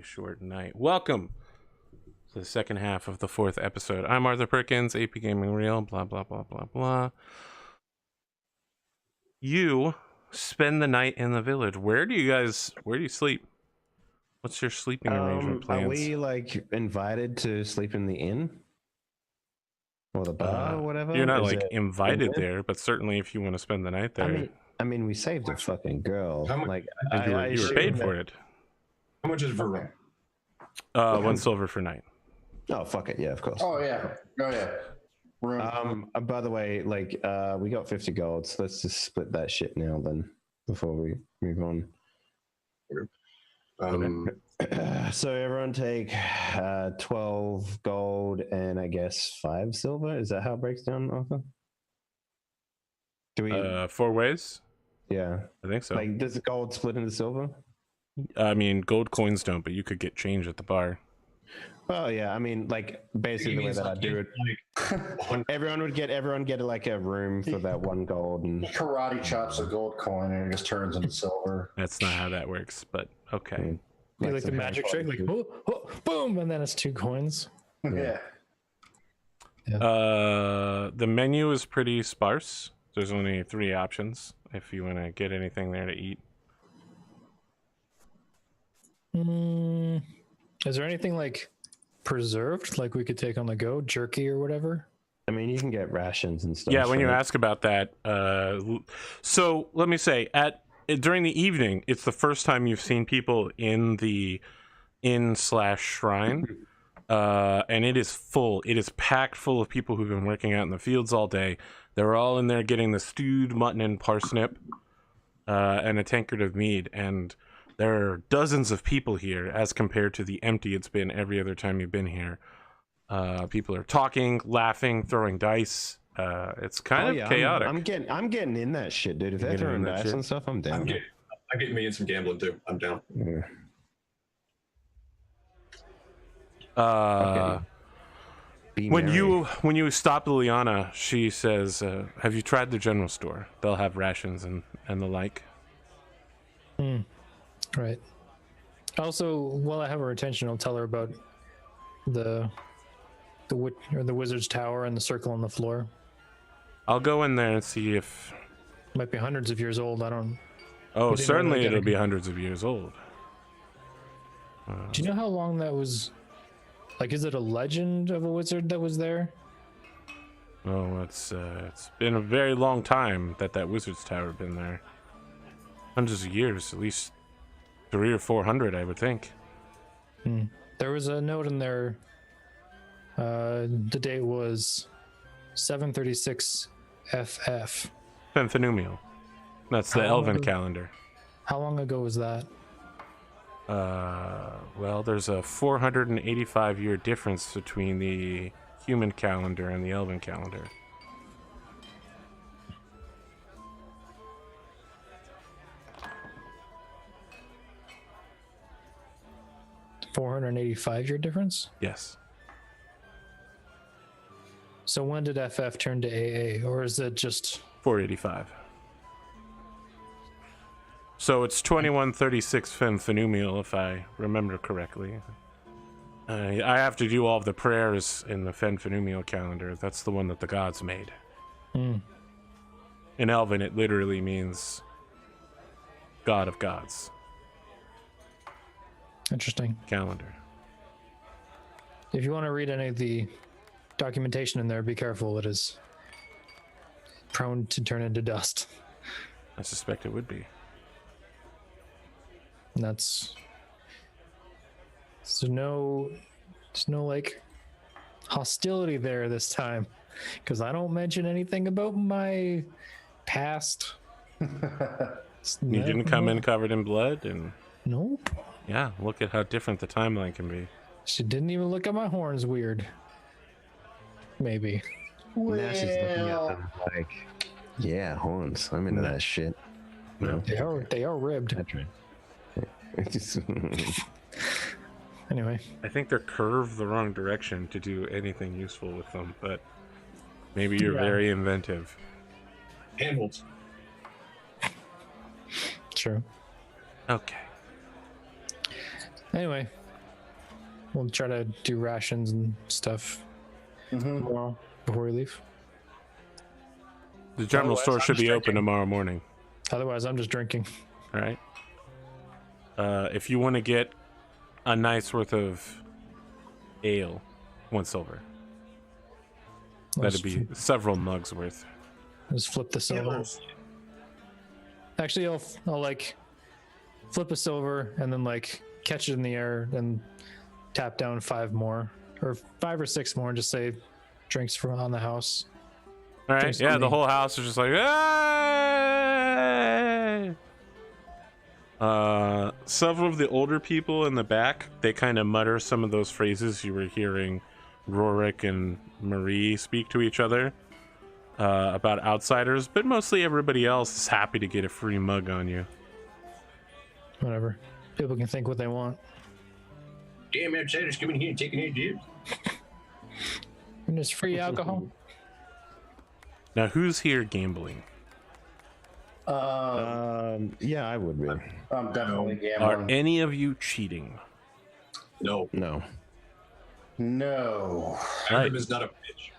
short night. Welcome to the second half of the fourth episode. I'm Arthur Perkins, APGamingREAL, blah, blah, blah, blah, blah. You spend the night in the village. Where do you sleep? What's your sleeping arrangement plans? Are we like invited to sleep in the inn? Or the bar or whatever? You're not like invited there, but certainly if you want to spend the night there. I mean, we saved a fucking girl. Like you were paid for it. How much is for room? 1 silver for night. Oh, fuck it. Yeah, of course. Oh, yeah. Room. By the way, like, we got 50 gold, so let's just split that shit now then, before we move on. So everyone take 12 gold and I guess 5 silver. Is that how it breaks down, Arthur? Do we 4 ways? Yeah, I think so. Like, does the gold split into silver? I mean, gold coins don't, but you could get change at the bar. Oh yeah, I mean, like, basically the way that I do it, everyone get like a room for that 1 gold, and karate chops a gold coin and it just turns into silver. That's not how that works, but okay. Like the magic trick, like boom, and then it's 2 coins. Yeah. The menu is pretty sparse. There's only 3 options if you want to get anything there to eat. Is there anything like preserved, like we could take on the go, jerky or whatever? I mean, you can get rations and stuff. Yeah, when you ask about that, so let me say, during the evening, it's the first time you've seen people in the inn/shrine, and it is full. It is packed full of people who've been working out in the fields all day. They're all in there getting the stewed mutton and parsnip, and a tankard of mead, and there are dozens of people here as compared to the empty it's been every other time you've been here. People are talking, laughing, throwing dice. It's kind of chaotic. I'm getting in that shit, dude. If they're throwing dice and stuff, I'm down. I'm getting me in some gambling too. I'm down. Yeah. When you stop Liliana, she says, "Have you tried the general store? They'll have rations and the like." Right. Also, while I have her attention, I'll tell her about the wizard's tower and the circle on the floor. I'll go in there and see if might be hundreds of years old. I don't. Oh, certainly it'll be hundreds of years old. Do you know how long that was? Like, is it a legend of a wizard that was there? Oh, it's been a very long time that wizard's tower been there. Hundreds of years, at least 300 or 400, I would think. There was a note in there. The date was 736 FF. Fenfinumial. That's the elven calendar. How long ago was that? Well, there's a 485-year difference between the human calendar and the elven calendar. $485-year difference? Yes. So when did FF turn to AA, or is it just 485? So it's 2136 Fenfinumial, if I remember correctly. I have to do all of the prayers in the Fenfinumial calendar. That's the one that the gods made. In Elven, it literally means God of gods. Interesting. Calendar. If you want to read any of the documentation in there, be careful. It is prone to turn into dust. I suspect it would be. And that's there's no like hostility there this time, because I don't mention anything about my past. You didn't come in covered in blood, and nope. Yeah, look at how different the timeline can be. She didn't even look at my horns weird. Maybe. Now she's looking at them like, yeah, horns. I'm into that shit. No. They are ribbed. That's right. Anyway, I think they're curved the wrong direction to do anything useful with them, but maybe you're very inventive. Handles. True. Okay. Anyway, We'll try to do rations and stuff tomorrow before we leave. The general Otherwise, store I'm should just be open drinking. tomorrow morning. Otherwise, I'm just drinking. All right. If you want to get a night's worth of ale, 1 silver. That'd be several mugs worth. Just flip the silver. Actually, I'll like flip a silver and then like catch it in the air and tap down 5 more or 5 or 6 more and just say drinks from on the house. All right. Drinks Yeah, on the me. whole house is just like, hey! Several of the older people in the back, they kind of mutter some of those phrases you were hearing Rorik and Marie speak to each other about outsiders, but mostly everybody else is happy to get a free mug on you. Whatever. People can think what they want. Damn outsiders coming here and taking our jibs. And there's free alcohol. Now, who's here gambling? Yeah, I would be. I'm definitely Are gambling. any of you cheating? No, No. No. Right. Adam is not a bitch.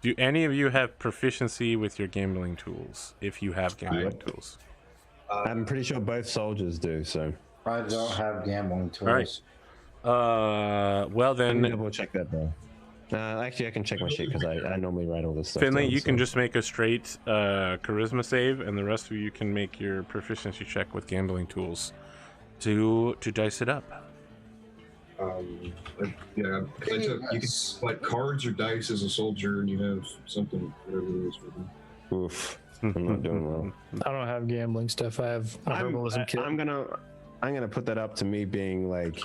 Do any of you have proficiency with your gambling tools? If you have gambling tools. I'm pretty sure both soldiers do, so. I don't have gambling tools. All right. Well Let me then, double check that though. Actually, I can check my sheet because I normally write all this stuff. Finley, down, you can so. just make a straight charisma save, and the rest of you can make your proficiency check with gambling tools to dice it up. Yeah, I took, you can like cards or dice as a soldier, and you have something, whatever it is for them. Oof. I'm not doing well. I don't have gambling stuff. I have a herbalism kit. I'm gonna put that up to me being like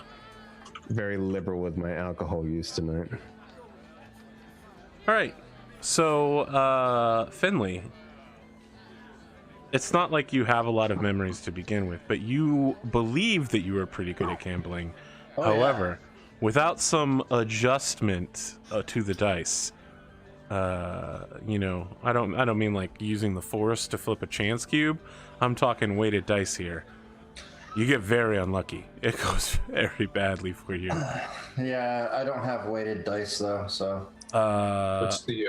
very liberal with my alcohol use tonight. All right. So, Finley, it's not like you have a lot of memories to begin with, but you believe that you are pretty good at gambling. Oh, However, without some adjustment to the dice, you know, I don't mean like using the force to flip a chance cube. I'm talking weighted dice here. You get very unlucky. It goes very badly for you. Yeah, I don't have weighted dice though, so. What's the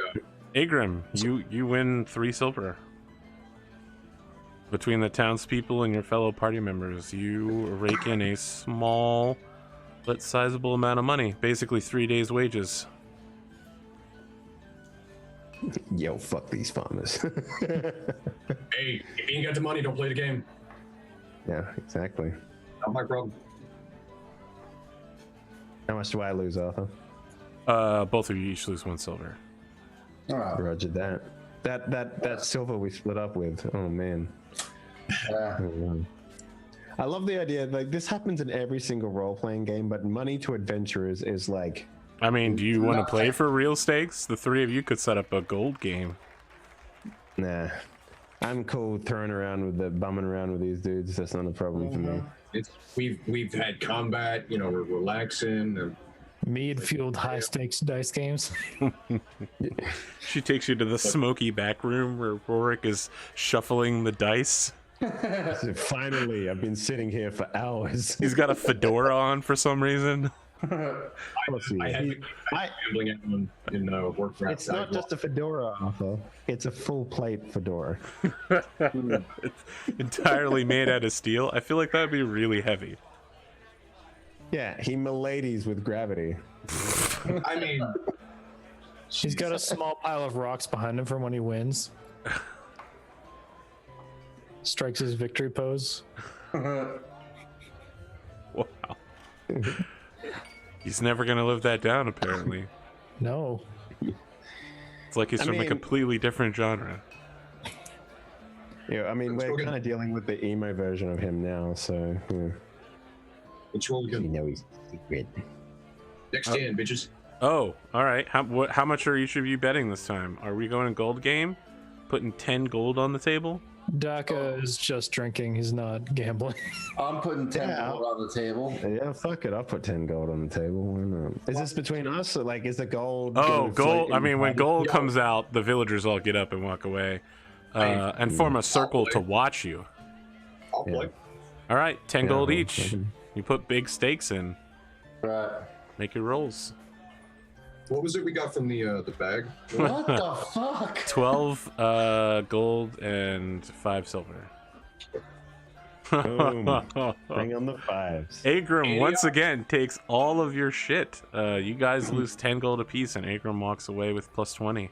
Agrim, you win 3 silver. Between the townspeople and your fellow party members, you rake in a small but sizable amount of money. Basically 3 days' wages. Yo, fuck these farmers. hey, if you ain't got the money, don't play the game. Yeah, exactly. Not my problem. How much do I lose, Arthur? Both of you each lose 1 silver. Oh, Roger that. That silver we split up with. Oh man. yeah. Oh, wow. I love the idea. Like this happens in every single role-playing game, but money to adventurers is like. I mean, do you want to play for real stakes? The 3 of you could set up a gold game. Nah, I'm cool throwing around with the bumming around with these dudes. That's not a problem for me. It's we've had combat. You know, we're relaxing. Mead fueled high stakes dice games. She takes you to the smoky back room where Rorik is shuffling the dice. So finally, I've been sitting here for hours. He's got a fedora on for some reason. I had gambling in Warcraft. It's not just a fedora, Arthur. It's a full plate fedora. It's entirely made out of steel. I feel like that would be really heavy. Yeah, he miladies with gravity. I mean, He's got a small pile of rocks behind him from when he wins. Strikes his victory pose. Wow. He's never gonna live that down, apparently. No. It's like he's from a mean- completely different genre. Yeah, I mean, we're kind of dealing with the emo version of him now, so yeah. it's really good. know he's secret. Next 10, bitches. Oh, all right. How much are each of you betting this time? Are we going gold game? Putting 10 gold on the table? Daka is just drinking. He's not gambling. I'm putting 10 Yeah. gold on the table. Yeah, fuck it. I'll put 10 gold on the table. Why not? Is this between us? Or like, is the gold? Oh, gonna gold. float I in mean, when party? gold comes out, the villagers all get up and walk away and form a circle to watch you. I'll play. All right, 10 Yeah, gold well, each. You put big stakes in. Right. Make your rolls. What was it we got from the bag? What the fuck? 12 gold and 5 silver. Boom. Bring on the fives. Agram once again takes all of your shit. You guys lose 10 gold apiece, and Agram walks away with plus 20.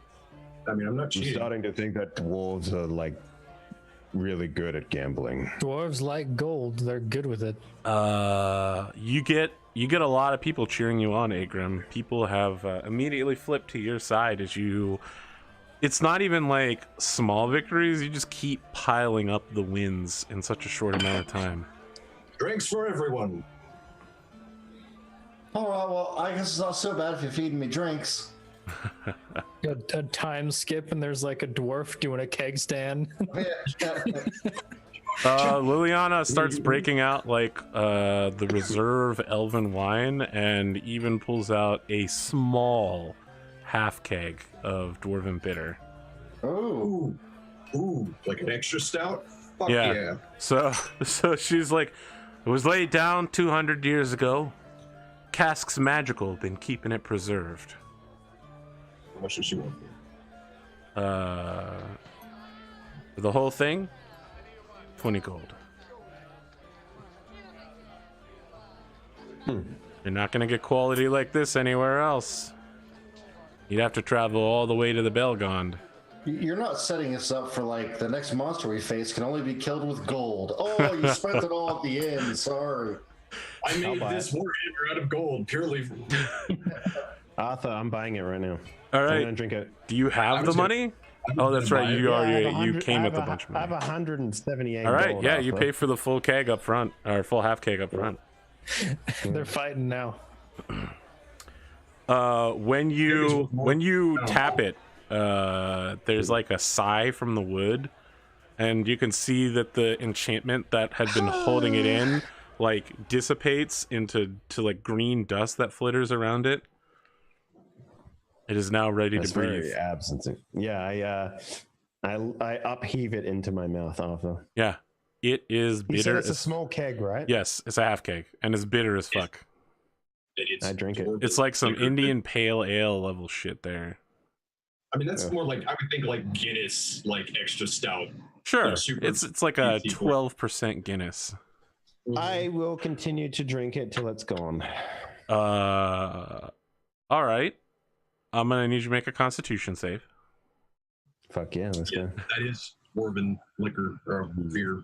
I mean, I'm not I'm cheating. starting to think that dwarves are like really good at gambling. Dwarves like gold. They're good with it. You get a lot of people cheering you on, Agram. People have immediately flipped to your side as you. It's not even like small victories. You just keep piling up the wins in such a short amount of time. Drinks for everyone. All right, well, I guess it's not so bad if you're feeding me drinks. A time skip and there's like a dwarf doing a keg stand. Liliana starts breaking out like the reserve elven wine and even pulls out a small half keg of dwarven bitter. Oh, Ooh, like an extra stout? Fuck Yeah. yeah. So she's like, it was laid down 200 years ago. Cask's magical, been keeping it preserved. How much does she want? For the whole thing, 20 gold. You're not gonna get quality like this anywhere else. You'd have to travel all the way to the Belgond. you're not setting us up for like the next monster we face can only be killed with gold. Oh, you spent it all at the end. Sorry. I made buy this warhammer out of gold purely. Arthur, I'm buying it right now. All I'm right. gonna drink it. Do you have the money? Oh, that's right. You you came with a bunch of I have money. 178. All right. gold, Yeah, you Arthur. pay for the full keg up front, or full half keg up front. They're fighting now. When you tap it, there's like a sigh from the wood, and you can see that the enchantment that had been holding it in like dissipates into like green dust that flitters around it. It is now ready That's to breathe. very absent. Yeah, I upheave it into my mouth, Arthur. Yeah, it is You said bitter. it's a small keg, right? Yes, it's a half keg, and it's bitter as fuck. It's I drink it. It's like some liquor. Indian pale ale level shit there. I mean, that's Yeah. more like I would think like Guinness, like extra stout. Sure, Like super it's like a easy. 12% Guinness. I will continue to drink it till it's gone. All right. I'm gonna need you to make a Constitution save. Fuck yeah, let's Yeah, go. that is dwarven liquor or beer.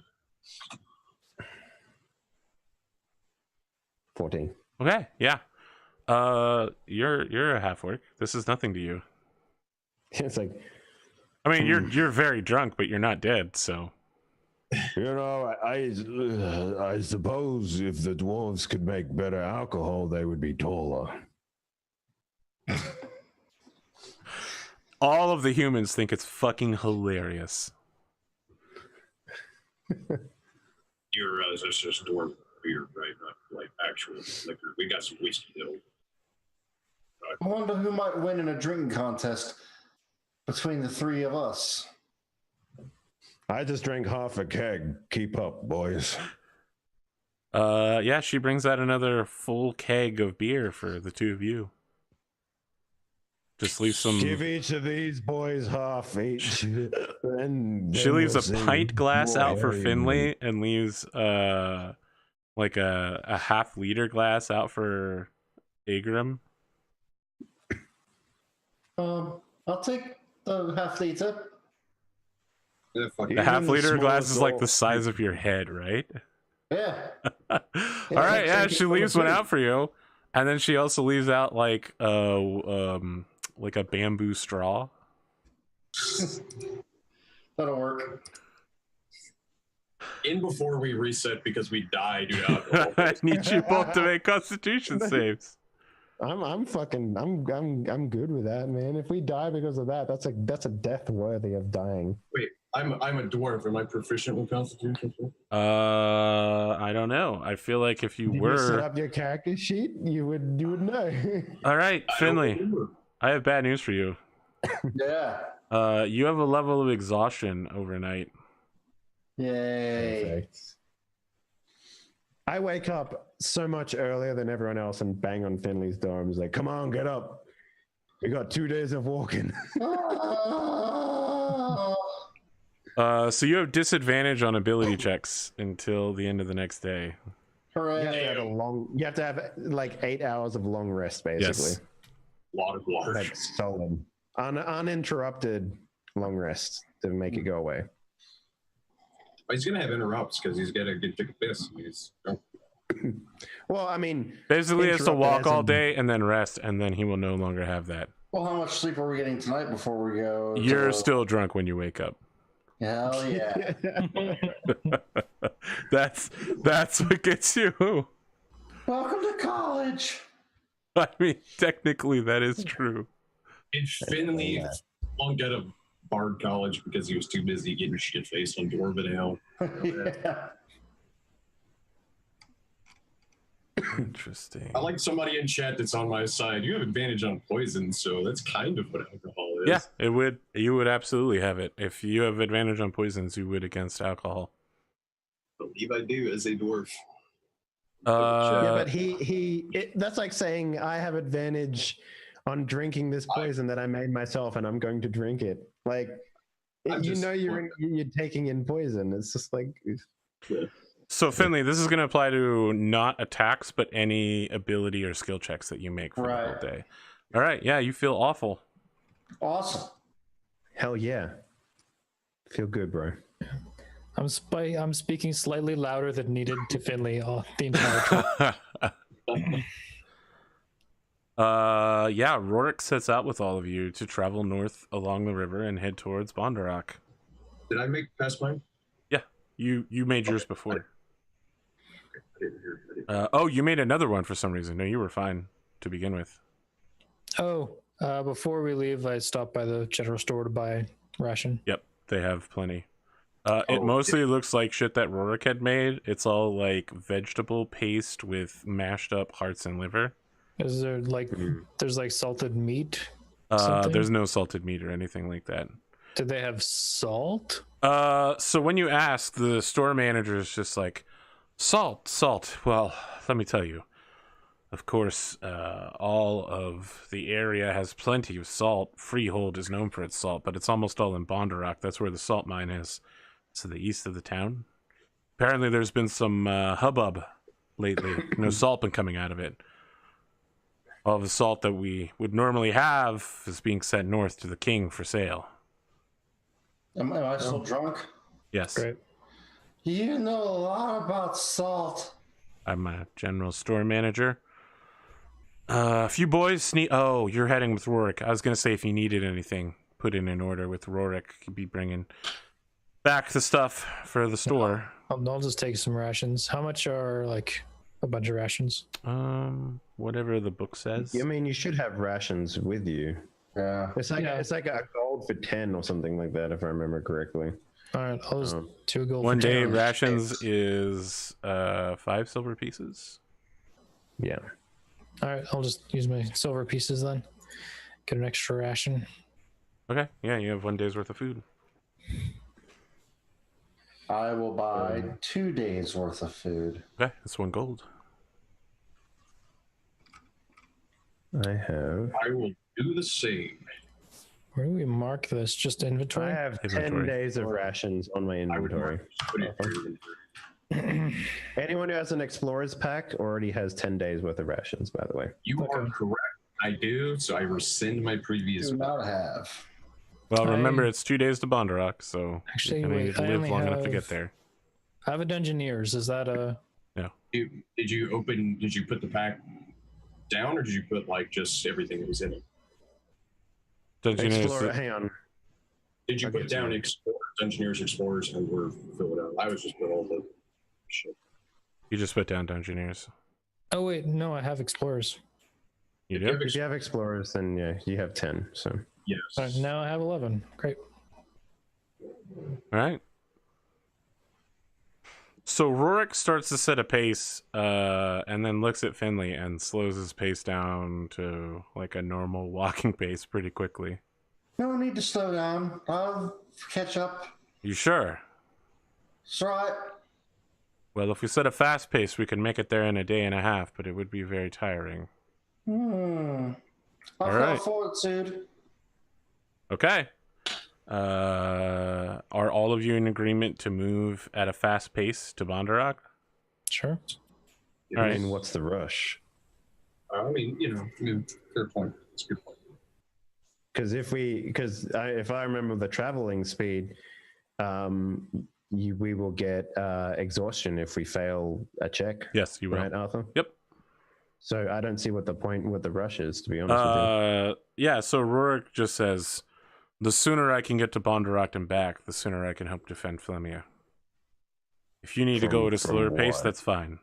14. Okay, yeah. You're a half orc. This is nothing to you. It's like, I mean, you're very drunk, but you're not dead. So you know, I suppose if the dwarves could make better alcohol, they would be taller. all of the humans think it's fucking hilarious. It's just dwarf beer, right? Not like actual liquor. We got some whiskey though. I wonder who might win in a drinking contest between the three of us. I just drank half a keg. Keep up, boys. Yeah, she brings out another full keg of beer for the two of you. Just leave some. Give each of these boys half each. And She leaves we'll a sing pint glass out for Roy. Finley and leaves like a half-liter glass out for Agram. I'll take the half liter. Yeah, fuck The Even half-liter the glass is like the smallest size of your head, right? Yeah. All right, yeah, take it she from leaves the one food. out for you, and then she also leaves out like a bamboo straw. That'll work. In before we reset because we die due to alcohol. I need you both to make Constitution saves. I'm good with that, man. If we die because of that, that's a death worthy of dying. Wait, I'm a dwarf. Am I proficient with Constitution? I don't know. I feel like if you Did you set were, up your character sheet? You would know. all right, I don't Finley. remember. I have bad news for you. Yeah. You have a level of exhaustion overnight. Yay. Perfect. I wake up so much earlier than everyone else and bang on Finley's door. I'm like, come on, get up. We got 2 days of walking. So you have disadvantage on ability checks until the end of the next day. Hooray! You have to have like 8 hours of long rest, basically. Yes. A lot of water. Like solid, uninterrupted long rest to make it go away. He's gonna have interrupts because he's gonna get take a piss. Well, I mean, Basically, he has to walk all in- day and then rest, and then he will no longer have that. Well, how much sleep are we getting tonight before we go? You're still drunk when you wake up. Hell yeah! That's what gets you. Welcome to college. I mean, technically, that is true. And Finley flunked out of Bard College because he was too busy getting shit faced on Dwarven Ale. Yeah. Interesting. I like somebody in chat that's on my side. You have advantage on poison, so that's kind of what alcohol is. Yeah, it would. You would absolutely have it if you have advantage on poisons. You would against alcohol. I believe I do as a dwarf. Yeah, but that's like saying I have advantage on drinking this poison that I made myself, and I'm going to drink it. Like, you're taking in poison. It's just like. Yeah. So Finley, this is going to apply to not attacks, but any ability or skill checks that you make for the whole day. All right, yeah, you feel awful. Awesome. Hell yeah. Feel good, bro. I'm speaking slightly louder than needed to Finley the entire trip. Yeah, Rorik sets out with all of you to travel north along the river and head towards Bondarok. Did I make past mine? Yeah, you made yours before. I didn't hear. Oh, you made another one for some reason. No, you were fine to begin with. Before we leave, I stopped by the general store to buy ration. Yep, they have plenty. It mostly looks like shit that Rorik had made. It's all like vegetable paste with mashed up hearts and liver. Is there there's like salted meat? There's no salted meat or anything like that. Did they have salt? So when you ask, the store manager is just like, salt. Well, let me tell you. Of course, all of the area has plenty of salt. Freehold is known for its salt, but it's almost all in Bondarok. That's where the salt mine is. To the east of the town. Apparently there's been some hubbub lately. No salt been coming out of it. All the salt that we would normally have is being sent north to the king for sale. Am I still drunk? Yes. Great. You know a lot about salt. I'm a general store manager. A few boys need... Oh, you're heading with Rorik. I was going to say if you needed anything, put in an order with Rorik. He'd be bringing back the stuff for the store. I'll just take some rations. How much are like a bunch of rations? Whatever the book says. I mean, you should have rations with you. Yeah. It's like a gold for 10 or something like that, if I remember correctly. All right, I'll just 2 gold. One for day 10. rations is 5 silver pieces. Yeah. All right, I'll just use my silver pieces then. Get an extra ration. Okay, yeah, you have 1 day's worth of food. I will buy 2 days worth of food. Okay, that's 1 gold. I will do the same. Where do we mark this? Just inventory? I have 10 Inventory. days of rations on my inventory. Put it in your inventory. Anyone who has an explorer's pack already has 10 days worth of rations, by the way. You are correct. I do, so I rescind my previous Do one. not have. Well, remember, it's 2 days to Bondarok, so Actually, you're gonna wait, need to I live only long enough to have- get there. I have a Dungeoneers. Is that a... Did you put the pack down, or did you put like just everything that was in it? Explorer, hang on. Did you Okay, put down sorry. Explorers, and we're filled out? I was just put all the shit. You just put down Dungeoneers. Oh, wait, no, I have Explorers. You If you do? have If you have explorers, then yeah, you have 10. So Yes. All right, now I have 11. Great. All right. So Rorik starts to set a pace, and then looks at Finley and slows his pace down to like a normal walking pace pretty quickly. No need to slow down. I'll catch up. You sure? It's all right. Well, if we set a fast pace, we can make it there in a day and a half, but it would be very tiring. I've All got right. fortitude. Okay. Are all of you in agreement to move at a fast pace to Bondarok? Sure. All right. I mean, what's the rush? I mean, fair point. It's a good point. Because if I remember the traveling speed, we will get exhaustion if we fail a check. Yes, you will. Right, Arthur? Yep. So I don't see what the rush is, to be honest with you. Yeah, so Rurik just says, the sooner I can get to Bondarok and back, the sooner I can help defend Flemia. If you need to go at a slower pace, that's fine.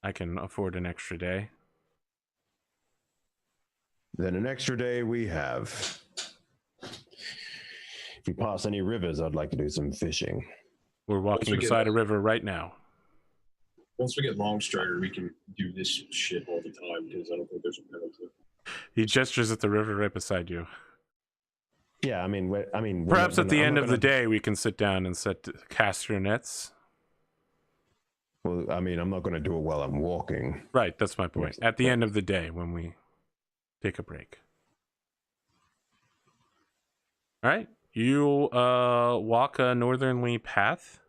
I can afford an extra day. Then an extra day we have. If we pass any rivers, I'd like to do some fishing. We're walking beside a river right now. Once we get Longstrider, we can do this shit all the time because I don't think there's a penalty. He gestures at the river right beside you. Yeah, Perhaps at the end of the day, we can sit down and cast your nets. Well, I mean, I'm not going to do it while I'm walking. Right, that's my point. At the end of the day, when we take a break. All right, you walk a northerly path.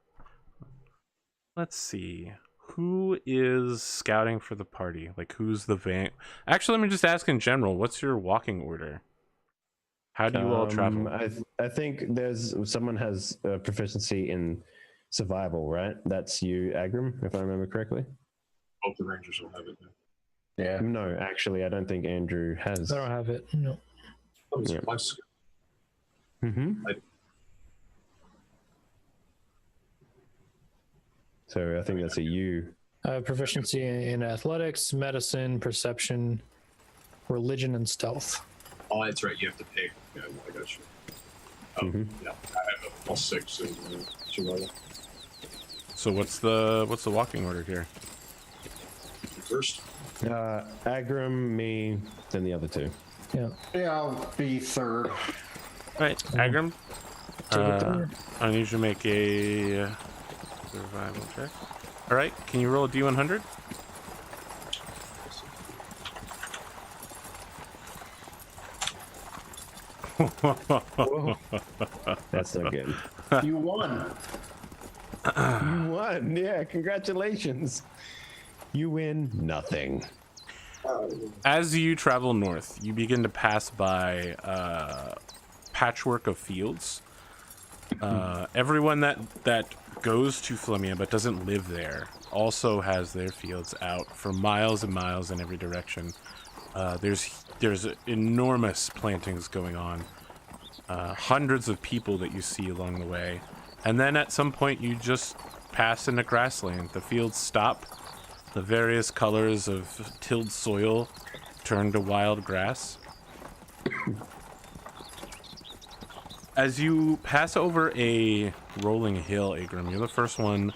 Let's see. Who is scouting for the party? Like, who's the van? Actually, let me just ask in general, what's your walking order? How do you all travel? I think someone has a proficiency in survival, right? That's you, Askren, if I remember correctly. Both the Rangers will have it now. Yeah. No, actually, I don't think Andrew has. I don't have it. No. Yeah. Mm-hmm. So I think that's a you. I have proficiency in athletics, medicine, perception, religion, and stealth. Oh, that's right. You have to pick. Yeah, I got you. Yeah, I have a +6 in survival. So what's the walking order here? First. Askren, me, then the other two. Yeah. Yeah, I'll be third. All right, Askren. I need you to make a survival check. All right, can you roll a D100? That's so good. You won. You won. Yeah, congratulations. You win nothing. As you travel north, you begin to pass by patchwork of fields. Everyone that goes to Flemia but doesn't live there also has their fields out for miles and miles in every direction. There's enormous plantings going on. Hundreds of people that you see along the way. And then at some point you just pass into grassland. The fields stop. The various colors of tilled soil turn to wild grass. As you pass over a rolling hill, Askren, you're the first one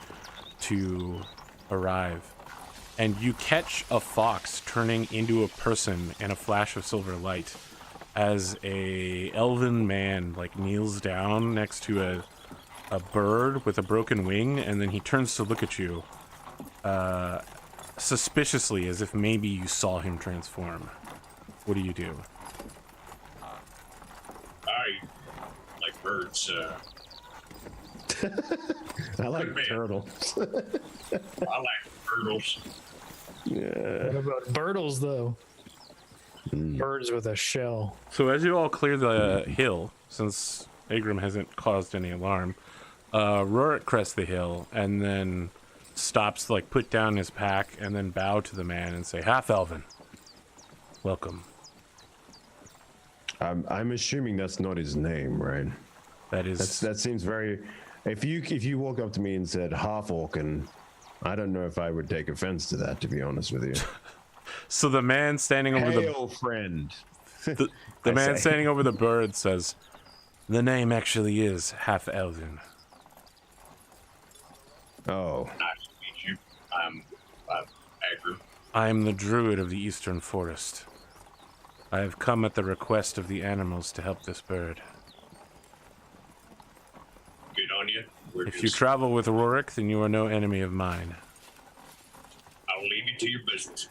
to arrive. And you catch a fox turning into a person in a flash of silver light as a elven man kneels down next to a bird with a broken wing, and then he turns to look at you suspiciously, as if maybe you saw him transform. What do you do? I like birds. I like turtles. I like turtles. Yeah. What about birdles, though? Birds with a shell. So as you all clear the hill, since Askren hasn't caused any alarm, Rurik crests the hill and then stops to put down his pack and then bow to the man and say, "Half Elven, welcome." I'm assuming that's not his name, right? That seems very. If you walk up to me and said half Orcan, I don't know if I would take offense to that, to be honest with you. So the man standing over Hail, friend. the man standing over the bird says, "The name actually is Half Elven." Oh. Nice to meet you. I'm Askren. I am the druid of the Eastern Forest. I have come at the request of the animals to help this bird. Good on you. If you travel with Rorik, then you are no enemy of mine. I'll leave you to your business.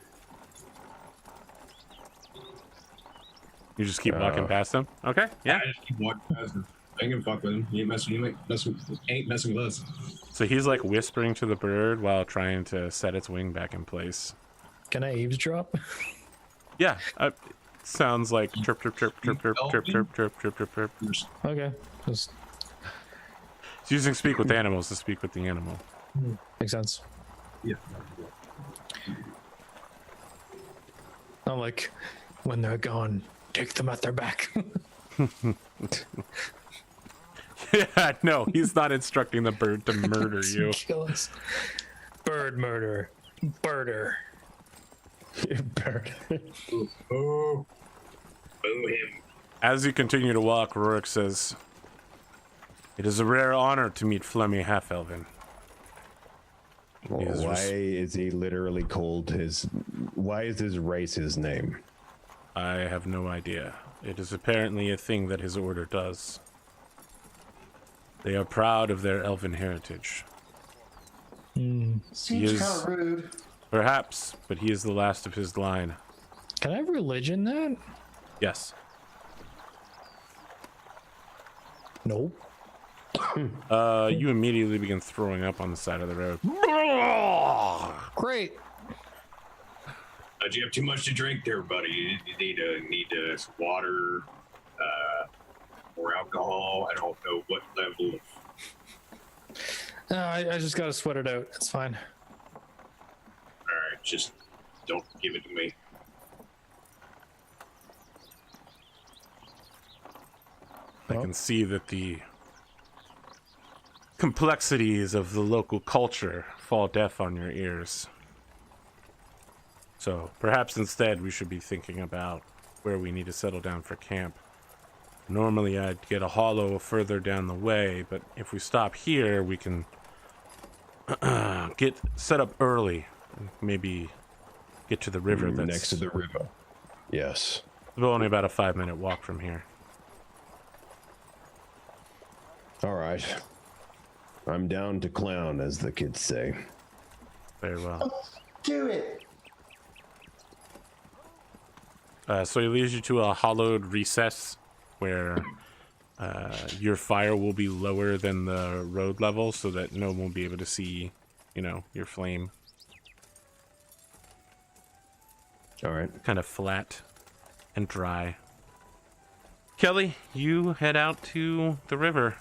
You just keep walking past him? Okay, yeah. I just keep walking past him. I ain't gonna fuck with him. He ain't messing with us. So he's like whispering to the bird while trying to set its wing back in place. Can I eavesdrop? Yeah, sounds like chirp, chirp, chirp, chirp, chirp, chirp, chirp, chirp, chirp, chirp, chirp. Okay. Just It's using speak with animals to speak with the animal. makes sense. Yeah. Not like when they're gone, take them at their back. Yeah, no, he's not instructing the bird to murder you. Kill us. Bird murder. Birder. Bird. Oh, boo him. As you continue to walk, Rorik says, "It is a rare honor to meet Flemmy Half-Elven." Well, why is he literally called his? Why is his race his name? I have no idea. It is apparently a thing that his order does. They are proud of their elven heritage. Seems kind of rude. Perhaps, but he is the last of his line. Can I have religion that? Yes. Nope. You immediately begin throwing up on the side of the road. Great. You have too much to drink there, buddy. You need some water, more alcohol. I don't know what level of... I just gotta sweat it out. It's fine. Alright, just don't give it to me. I can see that the complexities of the local culture fall deaf on your ears. So perhaps instead we should be thinking about where we need to settle down for camp. Normally I'd get a hollow further down the way, but if we stop here, we can get set up early. Maybe get to the river that's next to the river. Yes. only about a 5-minute walk from here. All right. I'm down to clown, as the kids say. Very well. Do it. So he leads you to a hollowed recess where your fire will be lower than the road level so that no one will be able to see, your flame. All right. Kind of flat and dry. Kelly, you head out to the river.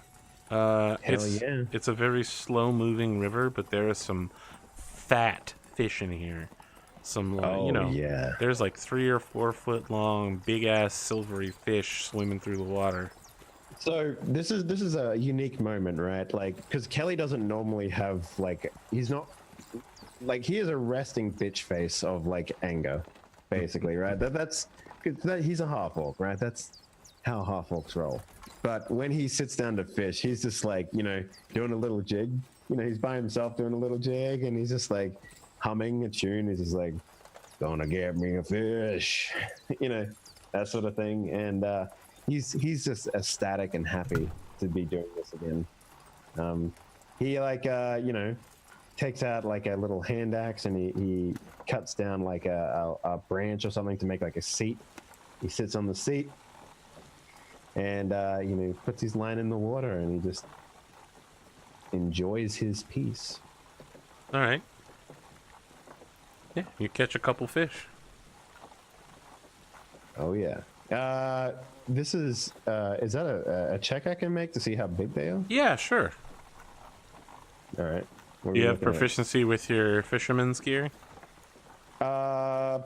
It's a very slow-moving river, but there is some fat fish in here. Some, there's like 3 or 4 foot long, big-ass silvery fish swimming through the water. So this is a unique moment, right? Like, because Kelly doesn't normally have he's not he has a resting bitch face of anger, basically, right? That's he's a half-orc, right? That's how half-orcs roll. But when he sits down to fish, he's just doing a little jig. He's by himself doing a little jig, and he's just humming a tune. He's just gonna get me a fish, that sort of thing. And he's just ecstatic and happy to be doing this again. He takes out a little hand axe, and he cuts down a branch or something to make a seat. He sits on the seat, and puts his line in the water, and he just enjoys his peace. All right. Yeah, you catch a couple fish. Oh yeah. This is that a check I can make to see how big they are? Yeah, sure. All right. Do you have proficiency with your fisherman's gear? That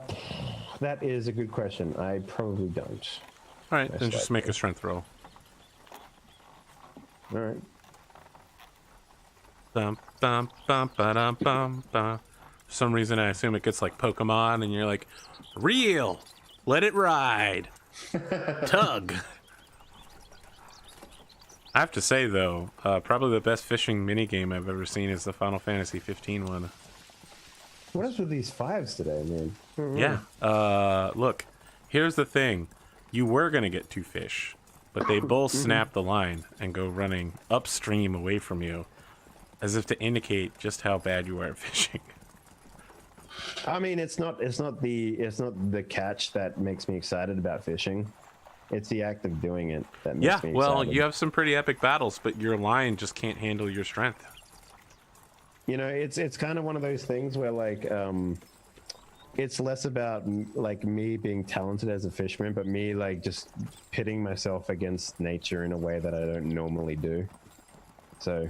is a good question. I probably don't. All right, then just make a strength roll. All right. Bum, bum, bum, ba-dum, bum, bum. For some reason, I assume it gets like Pokemon, and you're like, reel, let it ride, tug. I have to say, though, probably the best fishing minigame I've ever seen is the Final Fantasy 15 one. What is with these 5s today, man? Yeah. Look, here's the thing. You were going to get 2 fish, but they both snap the line and go running upstream away from you. as if to indicate just how bad you are at fishing. I mean, it's not the catch that makes me excited about fishing. It's the act of doing it that makes me excited. You have some pretty epic battles, but your line just can't handle your strength. You know, it's kind of one of those things where like it's less about like me being talented as a fisherman, but me like just pitting myself against nature in a way that I don't normally do. So,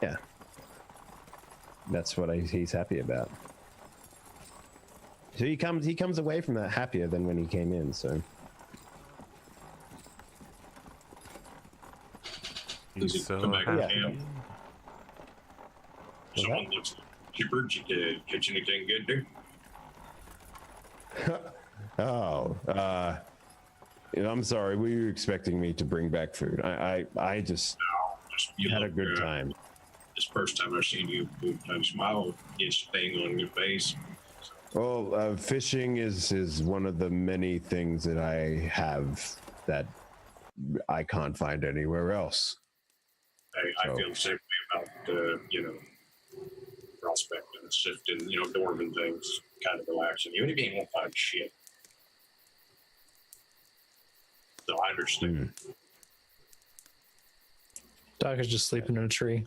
yeah, that's what he's happy about. So he comes away from that happier than when he came in. So. Does he So come back to happy. camp? Someone looks cheaper. Catch anything good there? Oh, I'm sorry. Were you expecting me to bring back food? I just You had a look, good time. This first time I've seen you smile, it's thing on your face. Well, fishing is one of the many things that I have that I can't find anywhere else. I feel the same way about prospecting, sifting, dormant things, kind of relaxing. Even if you won't find shit. So I understand. Doc is just sleeping in a tree.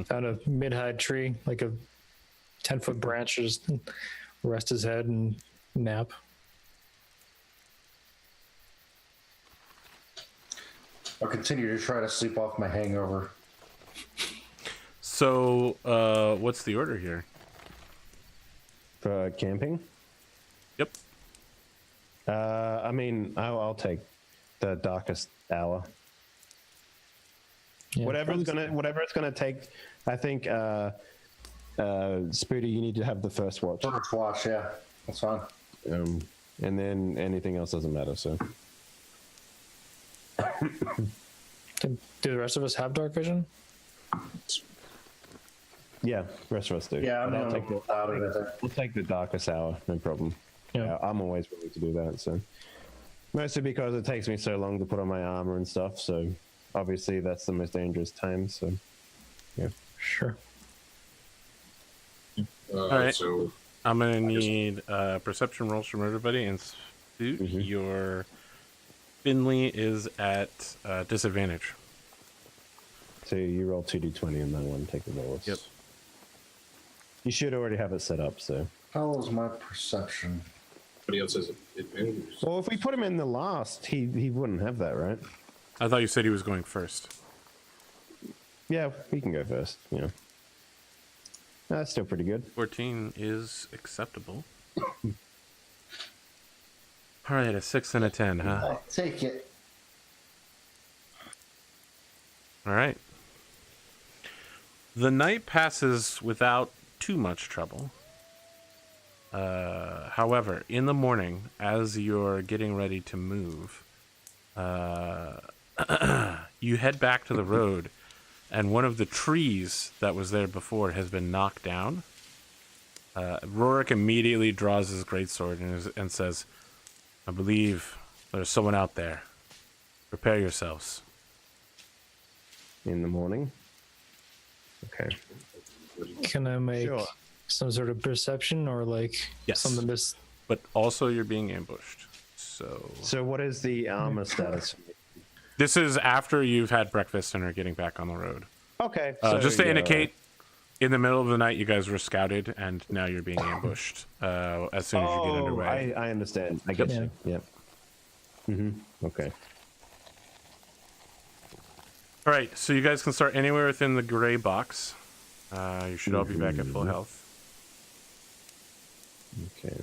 Found a mid-height tree, like a 10-foot branch, just rest his head and nap. I'll continue to try to sleep off my hangover. So, what's the order here? For camping? Yep. I mean, I'll take the darkest hour. Yeah, whatever it's gonna take. I think Spooty, you need to have the first watch. First watch, yeah, that's fine. And then anything else doesn't matter. So. Do the rest of us have dark vision? Yeah, the rest of us do. Yeah, But I'll take the darkest hour, no problem. Yeah. I'm always willing to do that. So mostly because it takes me so long to put on my armor and stuff. So obviously that's the most dangerous time. So yeah, Sure. All right. So I'm gonna need perception rolls from everybody, and Spoot, your Finley is at disadvantage. so you roll 2d20 on that one. Take the lowest. Yep. You should already have it set up. So. How was my perception? somebody else has advantage. Well, if we put him in the last, he wouldn't have that, right? I thought you said he was going first. Yeah, he can go first. Yeah. That's still pretty good. 14 is acceptable. All right, a 6 and a 10, huh? I'll take it. All right. The night passes without too much trouble. However, in the morning, as you're getting ready to move, you head back to the road, and one of the trees that was there before has been knocked down. Rorik immediately draws his greatsword and says, I believe there's someone out there. Prepare yourselves. In the morning. Okay. Can I make Sure. some sort of perception or like Yes. something just But also you're being ambushed. So what is the armor status? this is after you've had breakfast and are getting back on the road. Okay. Just to indicate, in the middle of the night, you guys were scouted, and now you're being ambushed as soon as you get underway. I understand. I get you. Yep. Okay. All right, so you guys can start anywhere within the gray box. You should all be back at full health. Okay.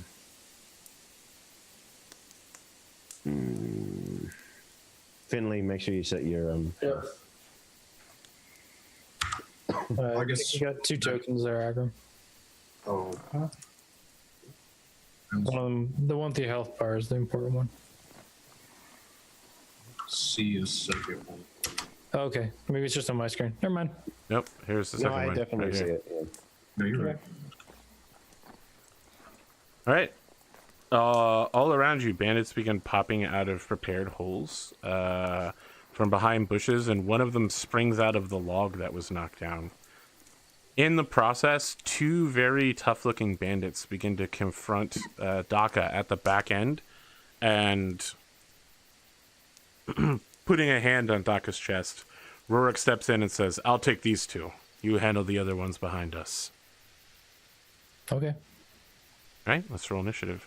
Finley, make sure you set your Yeah. I guess- you got 2 tokens there, Askren. Oh, One of them, the one with the health bar is the important one. see a second one. Oh, okay, maybe it's just on my screen. Never mind. Nope, here's the No, second I one. definitely right see here. it. Yeah. No, you're right. All right. All around you, bandits begin popping out of prepared holes. from behind bushes, and one of them springs out of the log that was knocked down. In the process, two very tough-looking bandits begin to confront Daka at the back end, and putting a hand on Daka's chest, Rorik steps in and says, "I'll take these two. You handle the other ones behind us." Okay. All right, let's roll initiative.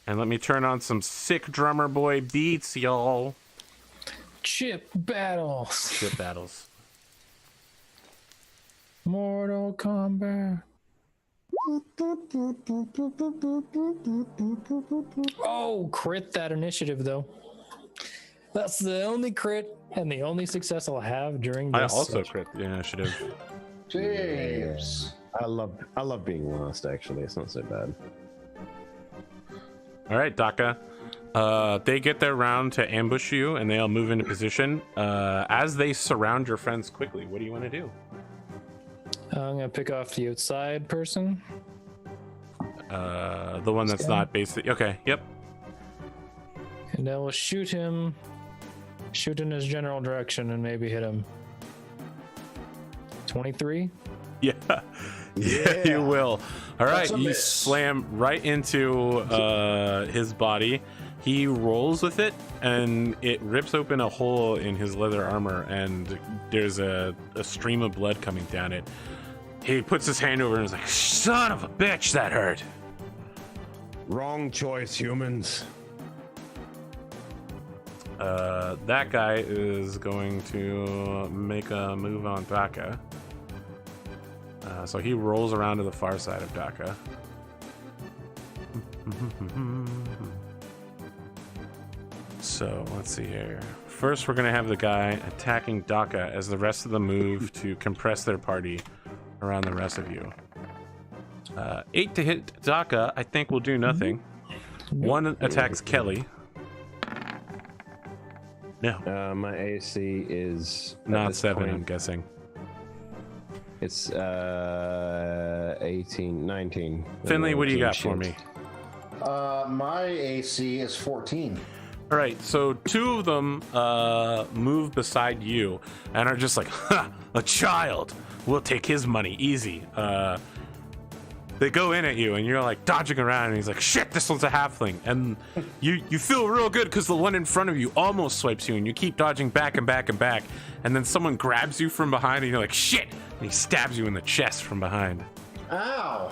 And let me turn on some sick Drumurboy beats, y'all. Chip battles. Chip battles. Mortal Kombat. Oh, crit that initiative though. That's the only crit and the only success I'll have during this. I also crit the initiative. Jeez. I love being last. Actually, it's not so bad. All right, Daka. They get their round to ambush you, and they'll move into position. As they surround your friends quickly, what do you want to do? I'm gonna pick off the outside person. The one that's not basic. Okay, yep. And I will shoot him. Shoot in his general direction and maybe hit him. 23? Yeah. Yeah, you will. All right, That's a you miss. slam right into his body. He rolls with it, and it rips open a hole in his leather armor, and there's a stream of blood coming down it. He puts his hand over and is like, "Son of a bitch, that hurt." Wrong choice, humans. That guy is going to make a move on Daka. So he rolls around to the far side of Daka. So let's see here. First, we're going to have the guy attacking Daka as the rest of them move to compress their party around the rest of you. 8 to hit Daka, I think will do nothing. 1 attacks Kelly. No, My AC is at not this 7, point, I'm guessing. It's 18, 19. Finley, what do you 19 got for me? My AC is 14. All right, so 2 of them move beside you and are just like, "Ha, a child. We'll take his money, easy." They go in at you, and you're like dodging around, and he's like, "Shit, this one's a halfling." And you feel real good because the one in front of you almost swipes you, and you keep dodging back and back and back, and then someone grabs you from behind, and you're like, "Shit!" And he stabs you in the chest from behind. Ow!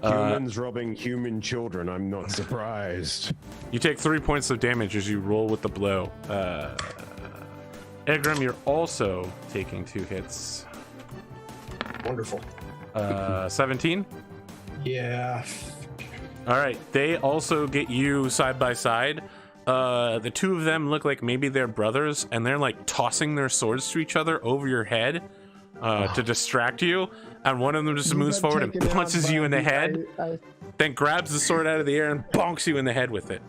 Humans robbing human children. I'm not surprised. You take 3 points of damage as you roll with the blow. Askren, you're also taking 2 hits. Wonderful. 17. Yeah. All right, they also get you side by side. The 2 of them look like maybe they're brothers, and they're like tossing their swords to each other over your head to distract you. And one of them just moves forward and punches you in the head, then grabs the sword out of the air and bonks you in the head with it.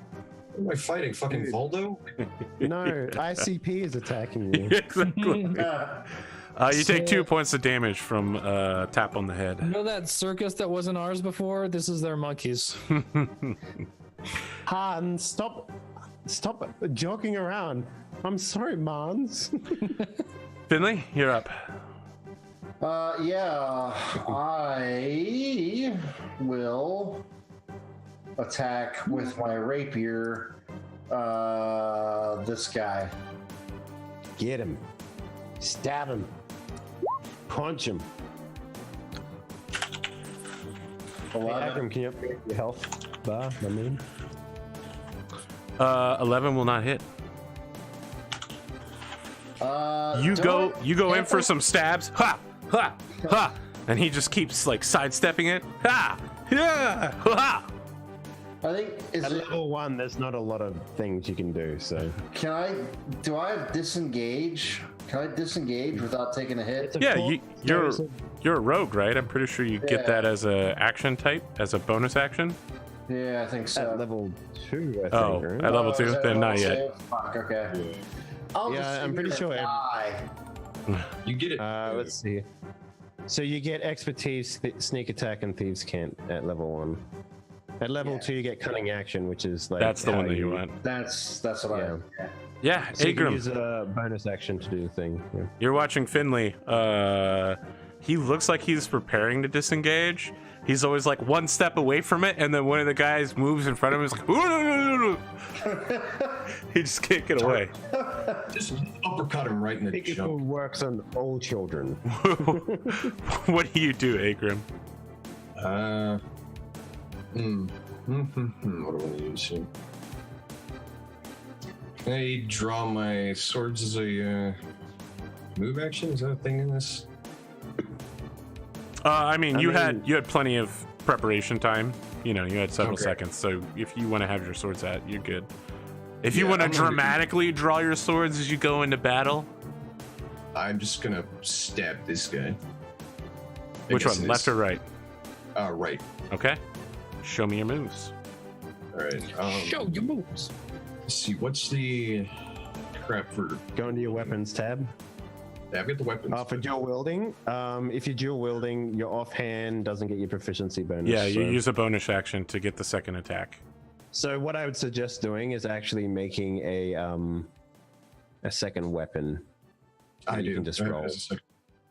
Who am I fighting? Fucking Voldo? No, ICP is attacking you. Exactly. You take 2 points of damage from tap on the head. You know that circus that wasn't ours before? This is their monkeys. Hans, stop joking around. I'm sorry, Mons. Finley, you're up. Yeah, I will attack with my rapier this guy. Get him. Stab him. Punch him. 11. Askren, can you upgrade your health bar? 11 will not hit. You go in for some stabs. Ha! Ha! Ha! And he just keeps like sidestepping it. Ha! Yeah! Ha! I think At level 1, there's not a lot of things you can do, so. do I have disengage? Can I disengage without taking a hit? Yeah, you're a rogue, right? I'm pretty sure you get that as a action type, as a bonus action. Yeah, I think so. At level 2, I think. Oh, right? at level is 2? that Then not level yet. save? Fuck, okay. I'll Yeah, just I'm pretty sure die. You get it. Let's see. So you get expertise, sneak attack, and thieves can't at level 1. At level 2, you get cunning action, which is like That's the how one that you want. That's what Yeah. Yeah, So you can Askren. use a bonus action to do the thing. Yeah. You're watching Finley. He looks like he's preparing to disengage. He's always like one step away from it, and then one of the guys moves in front of him. He's like, "Ooh, no." He just can't get away. Just uppercut him right in the It jump. works on all children. What do you do, Askren? What do I use here? I draw my swords as a move action. Is that a thing in this? I mean, you had plenty of preparation time. You know, you had several seconds. So if you want to have your swords out, you're good. If you want to dramatically draw your swords as you go into battle, I'm just gonna stab this guy. which one, left or right? Right. Okay. Show me your moves. All right. Show your moves. Let's see. What's the crap for? Go into your weapons tab. I've got the weapons. For dual wielding, if you're dual wielding, your offhand doesn't get your proficiency bonus. Yeah, you so- use a bonus action to get the second attack. So what I would suggest doing is actually making a second weapon. I You do. can just I have roll.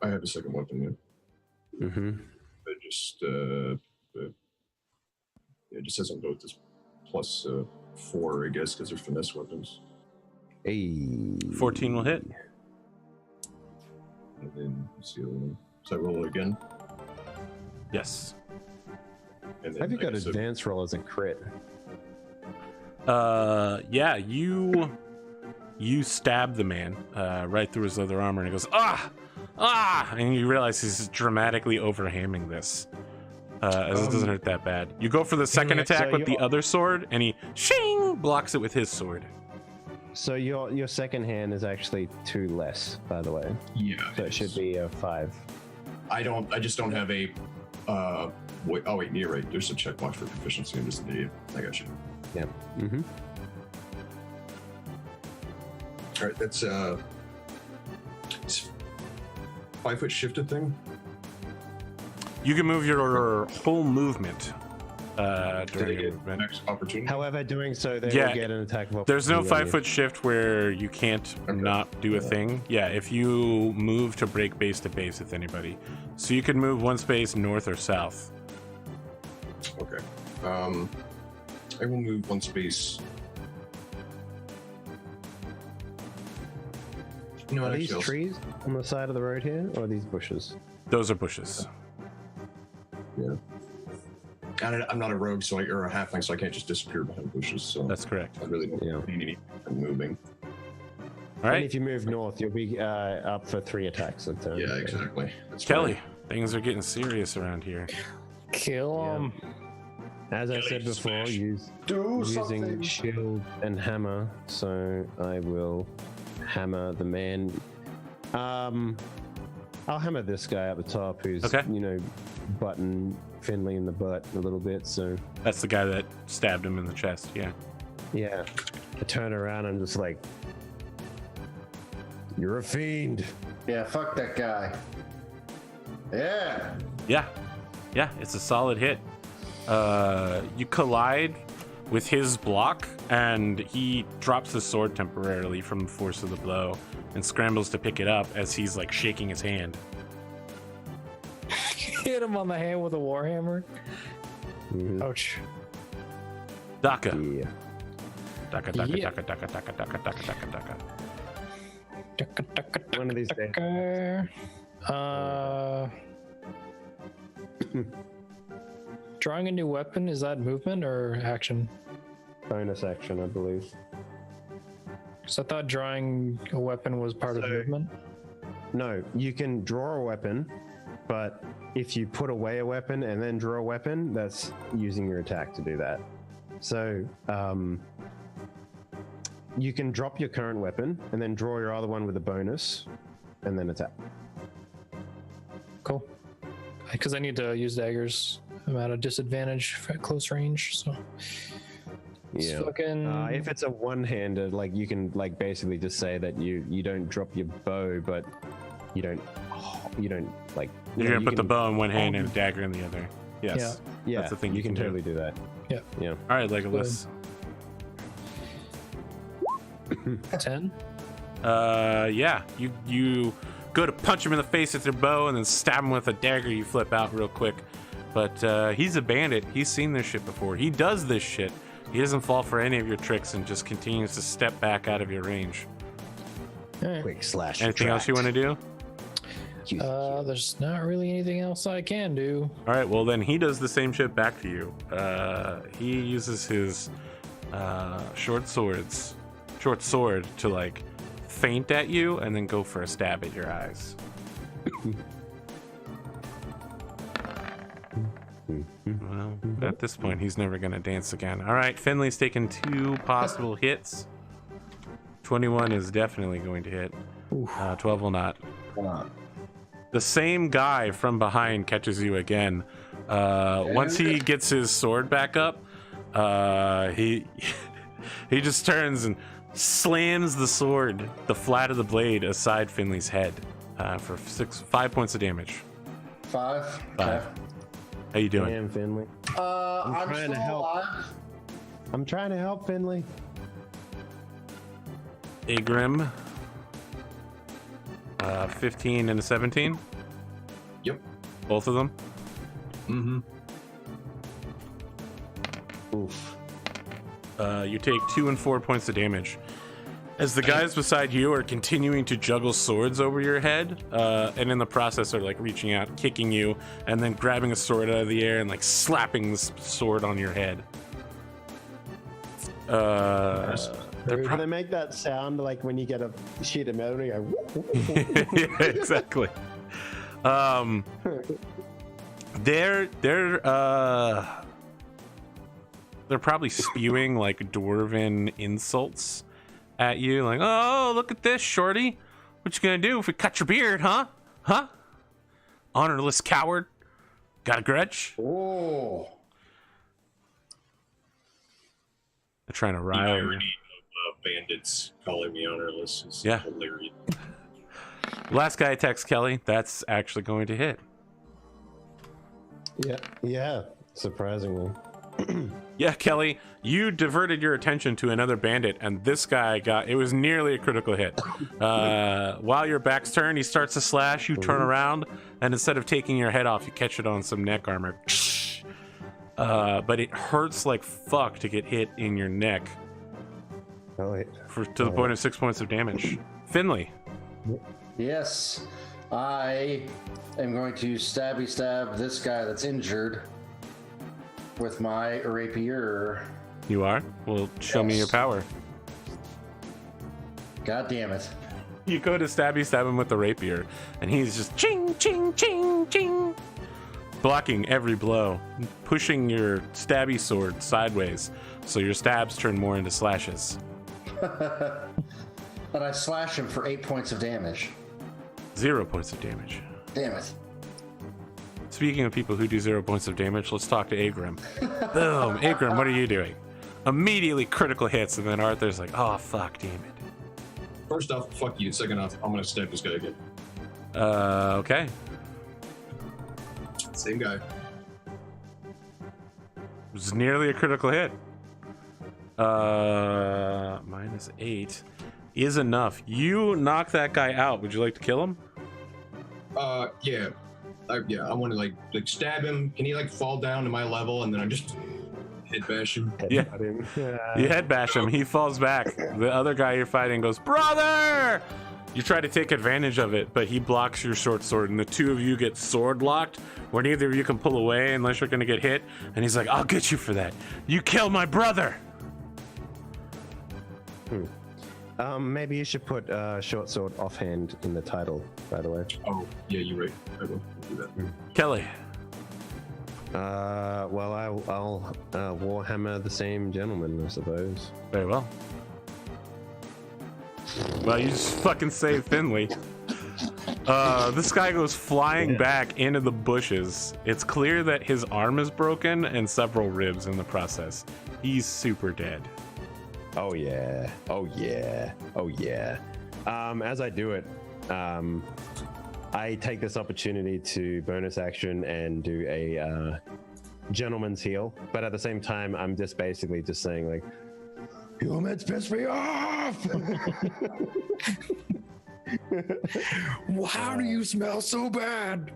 I have a second weapon. Yeah. Mm-hmm. I just it just says on both this plus 4, I guess, because they're finesse weapons. Hey. 14 will hit. And then let's see the other one. So I roll it again. Yes. And then Have you I got guess advanced roll as a crit? Yeah, you stab the man right through his leather armor, and he goes, ah, and you realize he's dramatically overhamming this. As it doesn't hurt that bad. You go for the second attack so with the other sword, and he blocks it with his sword. So your second hand is actually 2 less, by the way. Yeah. So it should be a 5. I just don't have a. Wait, oh wait, you're right. There's a checkbox for proficiency. I'm just an idiot. I got you. Yeah. Mm-hmm. All right, that's it's 5-foot shifted thing. You can move your whole movement during Did I your get movement. next opportunity? However, doing so, they Yeah, will get an attack of There's no opportunity on you. 5-foot shift where you can't not do a thing. Yeah, if you move to break base to base with anybody. So you can move one space north or south. Okay. I will move one space. You know Are what? these Actually, trees on the side of the road here, or are these bushes? Those are bushes. yeah. I'm not a rogue, or a halfling, so I can't just disappear behind bushes. So That's correct. I really don't Yeah. need any moving. All And right, if you move north, you'll be up for 3 attacks a turn. Yeah, exactly. That's Kelly, fine. things are getting serious around here. Kill him. As I said before, Do using something. shield and hammer, so I will hammer the man. I'll hammer this guy up the top who's, Okay. button Finley in the butt a little bit, so That's the guy that stabbed him in the chest. Yeah. yeah. I turn around and I'm just like, you're a fiend. Yeah, fuck that guy. Yeah. Yeah, it's a solid hit. You collide with his block, and he drops the sword temporarily from the force of the blow and scrambles to pick it up as he's like shaking his hand. Hit him on the hand with a warhammer. Mhm. Ouch. Daka. Yeah. Daka, daka, Yeah. daka, daka, daka, daka, daka, daka, daka. One of these days. Drawing a new weapon, is that movement or action? Bonus action, I believe. So I thought drawing a weapon was part of movement. No, you can draw a weapon, but if you put away a weapon and then draw a weapon, that's using your attack to do that. So, you can drop your current weapon and then draw your other one with a bonus and then attack. Cool. Because I need to use daggers. I'm at a disadvantage at close range, so. It's Yeah. fucking... If it's a one-handed, like you can like basically just say that you don't drop your bow, but you don't like. You're you gonna put the can- bow in one hand and a dagger in the other. Yes. Yeah, That's the thing you you can can do. totally do that. Yeah. Yeah. All right, Legolas. 10. Yeah. You go to punch him in the face with your bow and then stab him with a dagger. You flip out real quick. But he's a bandit. He's seen this shit before. He does this shit. He doesn't fall for any of your tricks and just continues to step back out of your range. Quick slash. Anything else you want to do? There's not really anything else I can do. All right, well then he does the same shit back to you. He uses his short sword to like feint at you and then go for a stab at your eyes. Well, at this point, he's never gonna dance again. All right, Finley's taken 2 possible hits. 21 is definitely going to hit. 12 will not. The same guy from behind catches you again. Once he gets his sword back up, he just turns and slams the sword, the flat of the blade, aside Finley's head for 5 points of damage. 5. 5. How you doing? Damn, Finley. I'm trying to still help. alive. I'm trying to help Finley. Agrim. 15 and a 17. Yep. Both of them. Mm-hmm. Oof. You take 2 and 4 points of damage. As the guys beside you are continuing to juggle swords over your head, and in the process are like reaching out, kicking you, and then grabbing a sword out of the air and like slapping the sword on your head. Do they make that sound like when you get a sheet of metal and you go, Yeah, exactly. They're probably spewing like dwarven insults at you, like, "Oh, look at this, shorty! What you gonna do if we cut your beard, huh? Huh? Honorless coward! Got a grudge?" Oh. They're trying to The rile you. irony of bandits calling me honorless is Yeah. hilarious. Last guy attacks Kelly. That's actually going to hit. Yeah, surprisingly. Yeah, Kelly, you diverted your attention to another bandit, and this guy it was nearly a critical hit. While your back's turned, he starts to slash, you turn around, and instead of taking your head off, you catch it on some neck armor. But it hurts like fuck to get hit in your neck. Oh, wait. To the point of 6 points of damage. Finley. Yes, I am going to stab this guy that's injured with my rapier. You are? Well, show me your power. God damn it. You go to stab him with the rapier, and he's just ching, ching, ching, ching, blocking every blow, pushing your stabby sword sideways, so your stabs turn more into slashes. And I slash him for 8 points of damage. 0 points of damage. Damn it. Speaking of people who do 0 points of damage, let's talk to Agrim. Boom. Agrim, what are you doing? Immediately critical hits, and then Arthur's like, oh, fuck, damn it. First off, fuck you. Second off, I'm gonna stab this guy again. Okay. Same guy. It was nearly a critical hit. -8 is enough. You knock that guy out. Would you like to kill him? Yeah. I want to like stab him. Can he like fall down to my level and then I just head bash him? Yeah. You head bash him. He falls back. The other guy you're fighting goes, brother! You try to take advantage of it, but he blocks your short sword, and the two of you get sword locked, where neither of you can pull away unless you're gonna get hit. And he's like, I'll get you for that. You killed my brother! Maybe you should put short sword offhand in the title, by the way. Oh, yeah, you're right. I will do that. Kelly. Well, I'll Warhammer the same gentleman, I suppose. Very well. Well, you just fucking saved Finley. This guy goes flying back into the bushes. It's clear that his arm is broken and several ribs in the process. He's super dead. Oh yeah. Oh yeah. Oh yeah. As I do it, I take this opportunity to bonus action and do a gentleman's heel, but at the same time, I'm just basically just saying like, humans piss me off. How do you smell so bad?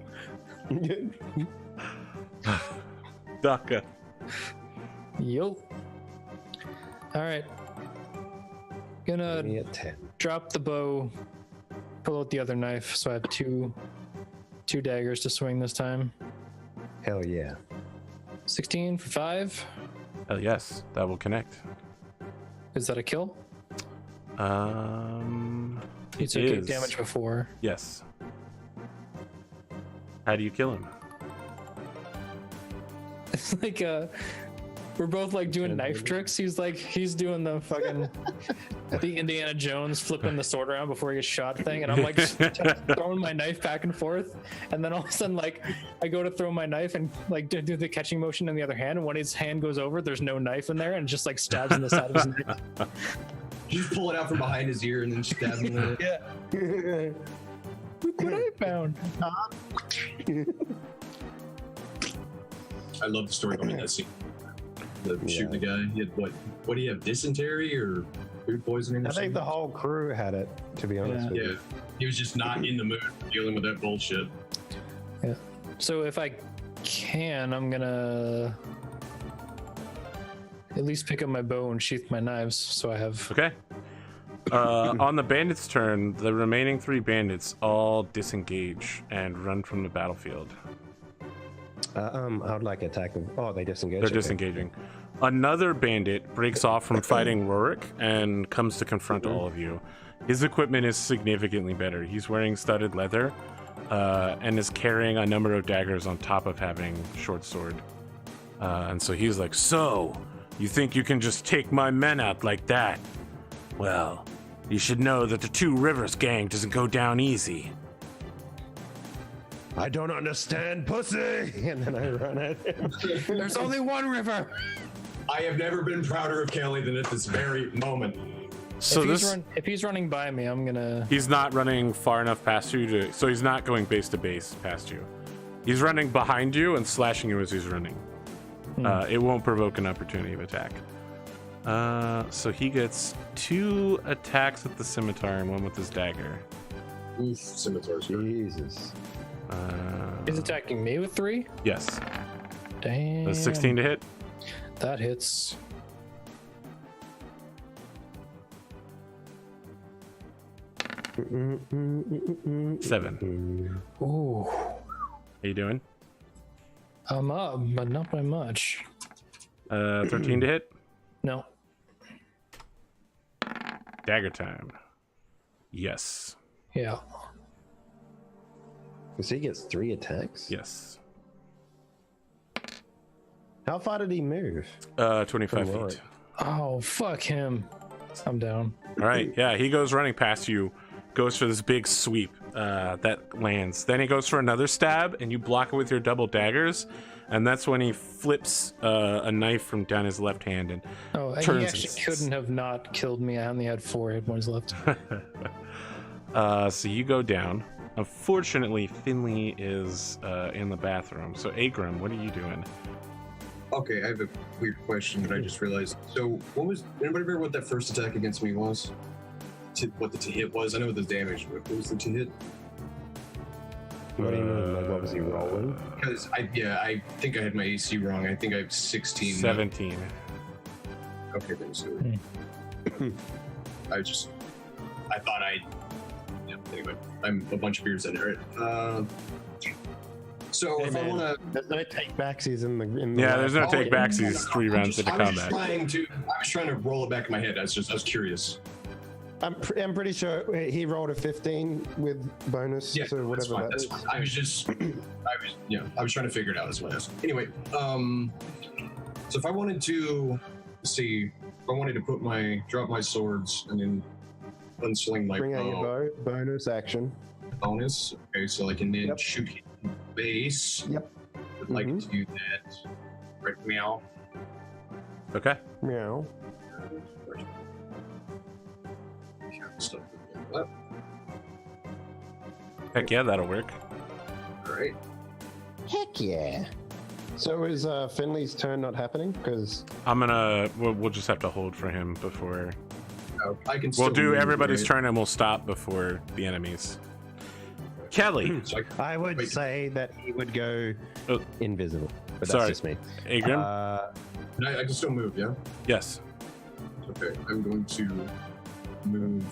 Daka. Yup. All right. Gonna Give me a 10. drop the bow, pull out the other knife, so I have two daggers to swing this time. Hell yeah. 16 for 5. Hell yes, that will connect. Is that a kill? You It took 8 is. damage before. Yes. How do you kill him? It's like we're both like doing knife tricks. He's doing the fucking the Indiana Jones flipping the sword around before he gets shot thing, and I'm like throwing my knife back and forth, and then all of a sudden like I go to throw my knife and like do the catching motion in the other hand, and when his hand goes over, there's no knife in there, and just like stabs in the side of his neck. You just pull it out from behind his ear and then stab him with it. Yeah. Look what I found. I love the story behind that scene. Shooting the guy. He had what do you have, dysentery or food poisoning or I something? think the whole crew had it, to be honest with Yeah. you. He was just not in the mood for dealing with that bullshit. Yeah. So if I can, I'm gonna at least pick up my bow and sheath my knives, so I have. Okay. On the bandits' turn, the remaining 3 bandits all disengage and run from the battlefield. I would like attack them. Oh, they disengage. They're Okay. disengaging. Another bandit breaks off from fighting Rorik and comes to confront all of you. His equipment is significantly better. He's wearing studded leather and is carrying a number of daggers on top of having short sword. And so he's like, "So, you think you can just take my men out like that? Well, you should know that the Two Rivers gang doesn't go down easy." I don't understand, pussy. And then I run at him. There's only one river. I have never been prouder of Kelly than at this very moment. So If he's running by me, I'm gonna. he's not running far enough past you to, so he's not going base to base past you. He's running behind you and slashing you as he's running. It won't provoke an opportunity of attack. So he gets 2 attacks with the scimitar and 1 with his dagger. Oof, scimitars. Jesus. He's attacking me with 3. Yes. Damn. That's 16 to hit. That hits. Seven. Ooh. How you doing? I'm up, but not by much. 13 to hit. No. Dagger time. Yes. Yeah. So he gets 3 attacks? Yes. How far did he move? 25 From feet. Oh, fuck him. I'm down. All right. Yeah, he goes running past you, goes for this big sweep that lands. Then he goes for another stab, and you block it with your double daggers. And that's when he flips a knife from down his left hand and Oh, he turns actually and- couldn't have not killed me. I only had 4 hit points left. So you go down. Unfortunately, Finley is in the bathroom. So Agram, what are you doing? Okay, I have a weird question that I just realized. So, anybody remember what that first attack against me was? What the hit was? I know what the damage was. What was the hit? What do you mean? Like, what was he rolling? Because I think I had my AC wrong. I think I have 16. 17. Okay, then so I thought anyway, I'm a bunch of beers in there. So Hey, if man, I want there's no take backsies in the Yeah, there's no Oh, take yeah. backs. He's 3 rounds into combat. I was trying to roll it back in my head. I was curious. I'm pretty sure he rolled a 15 with bonus, Yeah, so that's whatever fine. that That's is. fine. I was trying to figure it out. That's what I was. Anyway, so if I wanted to drop my swords and then unsling my Bring out your bow, bow, bonus action. bonus. Okay, so I can then Yep. shoot him in the base. Yep. I'd like to do that. Right, meow. Okay. Meow. Stuff like Heck yeah, that'll work. All right. Heck yeah. So is Finley's turn not happening? Because we'll just have to hold for him before. I can. We'll still do move, everybody's right? turn and we'll stop before the enemies. Kelly. So I would say that he would go Oh. invisible. But Sorry. that's just me. Agrim? I can still move, yeah? Yes. Okay, I'm going to move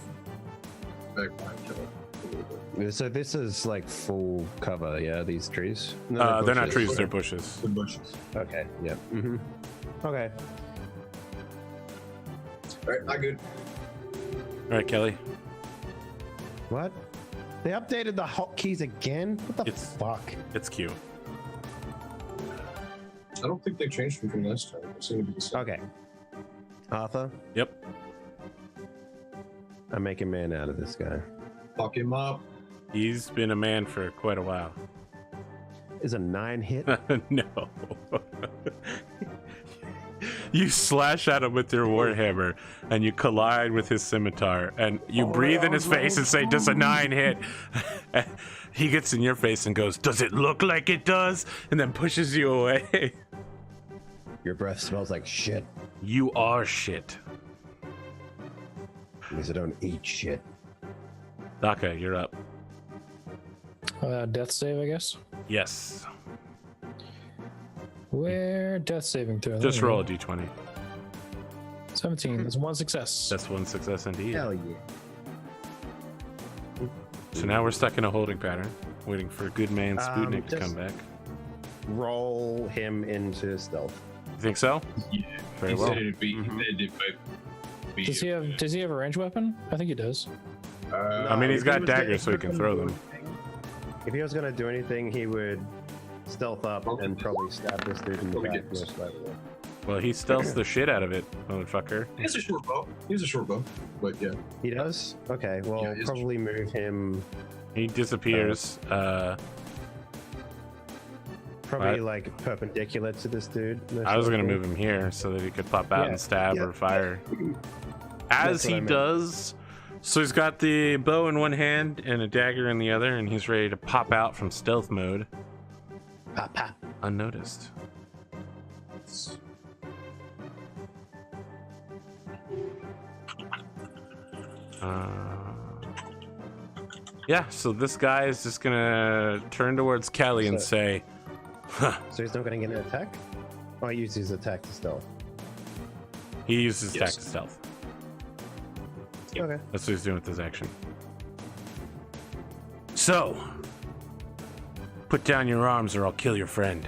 back behind Kelly a little bit. So this is like full cover, yeah? These trees? They're not bushes. trees, they're bushes. The bushes. Okay. Yeah. Mm-hmm. Okay. All right, I good. All right, Kelly. What? They updated the hotkeys again? What the It's- fuck? It's cute. I don't think they changed them from last time. They seem to be the same. Okay. Arthur, Yep. I'm making man out of this guy. Fuck him up. He's been a man for quite a while. Is a 9 hit? No. You slash at him with your warhammer and you collide with his scimitar and you breathe in his face and say, does a 9 hit? He gets in your face and goes, does it look like it does? And then pushes you away. Your breath smells like shit. You are shit. Because I don't eat shit. Daka, you're up. Death save, I guess. Yes. Where death saving throw? Just There we roll a go. d20. 17. That's one success. That's one success indeed. Hell yeah. So now we're stuck in a holding pattern, waiting for good man Spootnik to just- come back. Roll him into stealth. You think so? Yeah. Very He well. said it'd be. Mhm. It'd be Does he have a ranged weapon? I think he does. I mean, he's If got was daggers, gonna- so he can throw them. If he was going to do anything, he would stealth up Okay. and probably stab this dude in the Probably back get- most likely. Well, he stealths the shit out of it, motherfucker. He has a short bow. He has a short bow. But yeah. He does? Okay, well, Yeah, he's- probably move him He disappears. probably Right. like perpendicular to this dude. most I was gonna likely. move him here so that he could pop out Yeah, and stab yeah. or fire. As That's what he I meant. does, so he's got the bow in one hand and a dagger in the other, and he's ready to pop out from stealth mode Pop, pop. unnoticed. Yeah, so this guy is just gonna turn towards Kelly and So- say, huh. So he's not going to get an attack? Oh, he used his attack to stealth. He uses Yes. attack to stealth. Okay. That's what he's doing with his action. So, put down your arms or I'll kill your friend.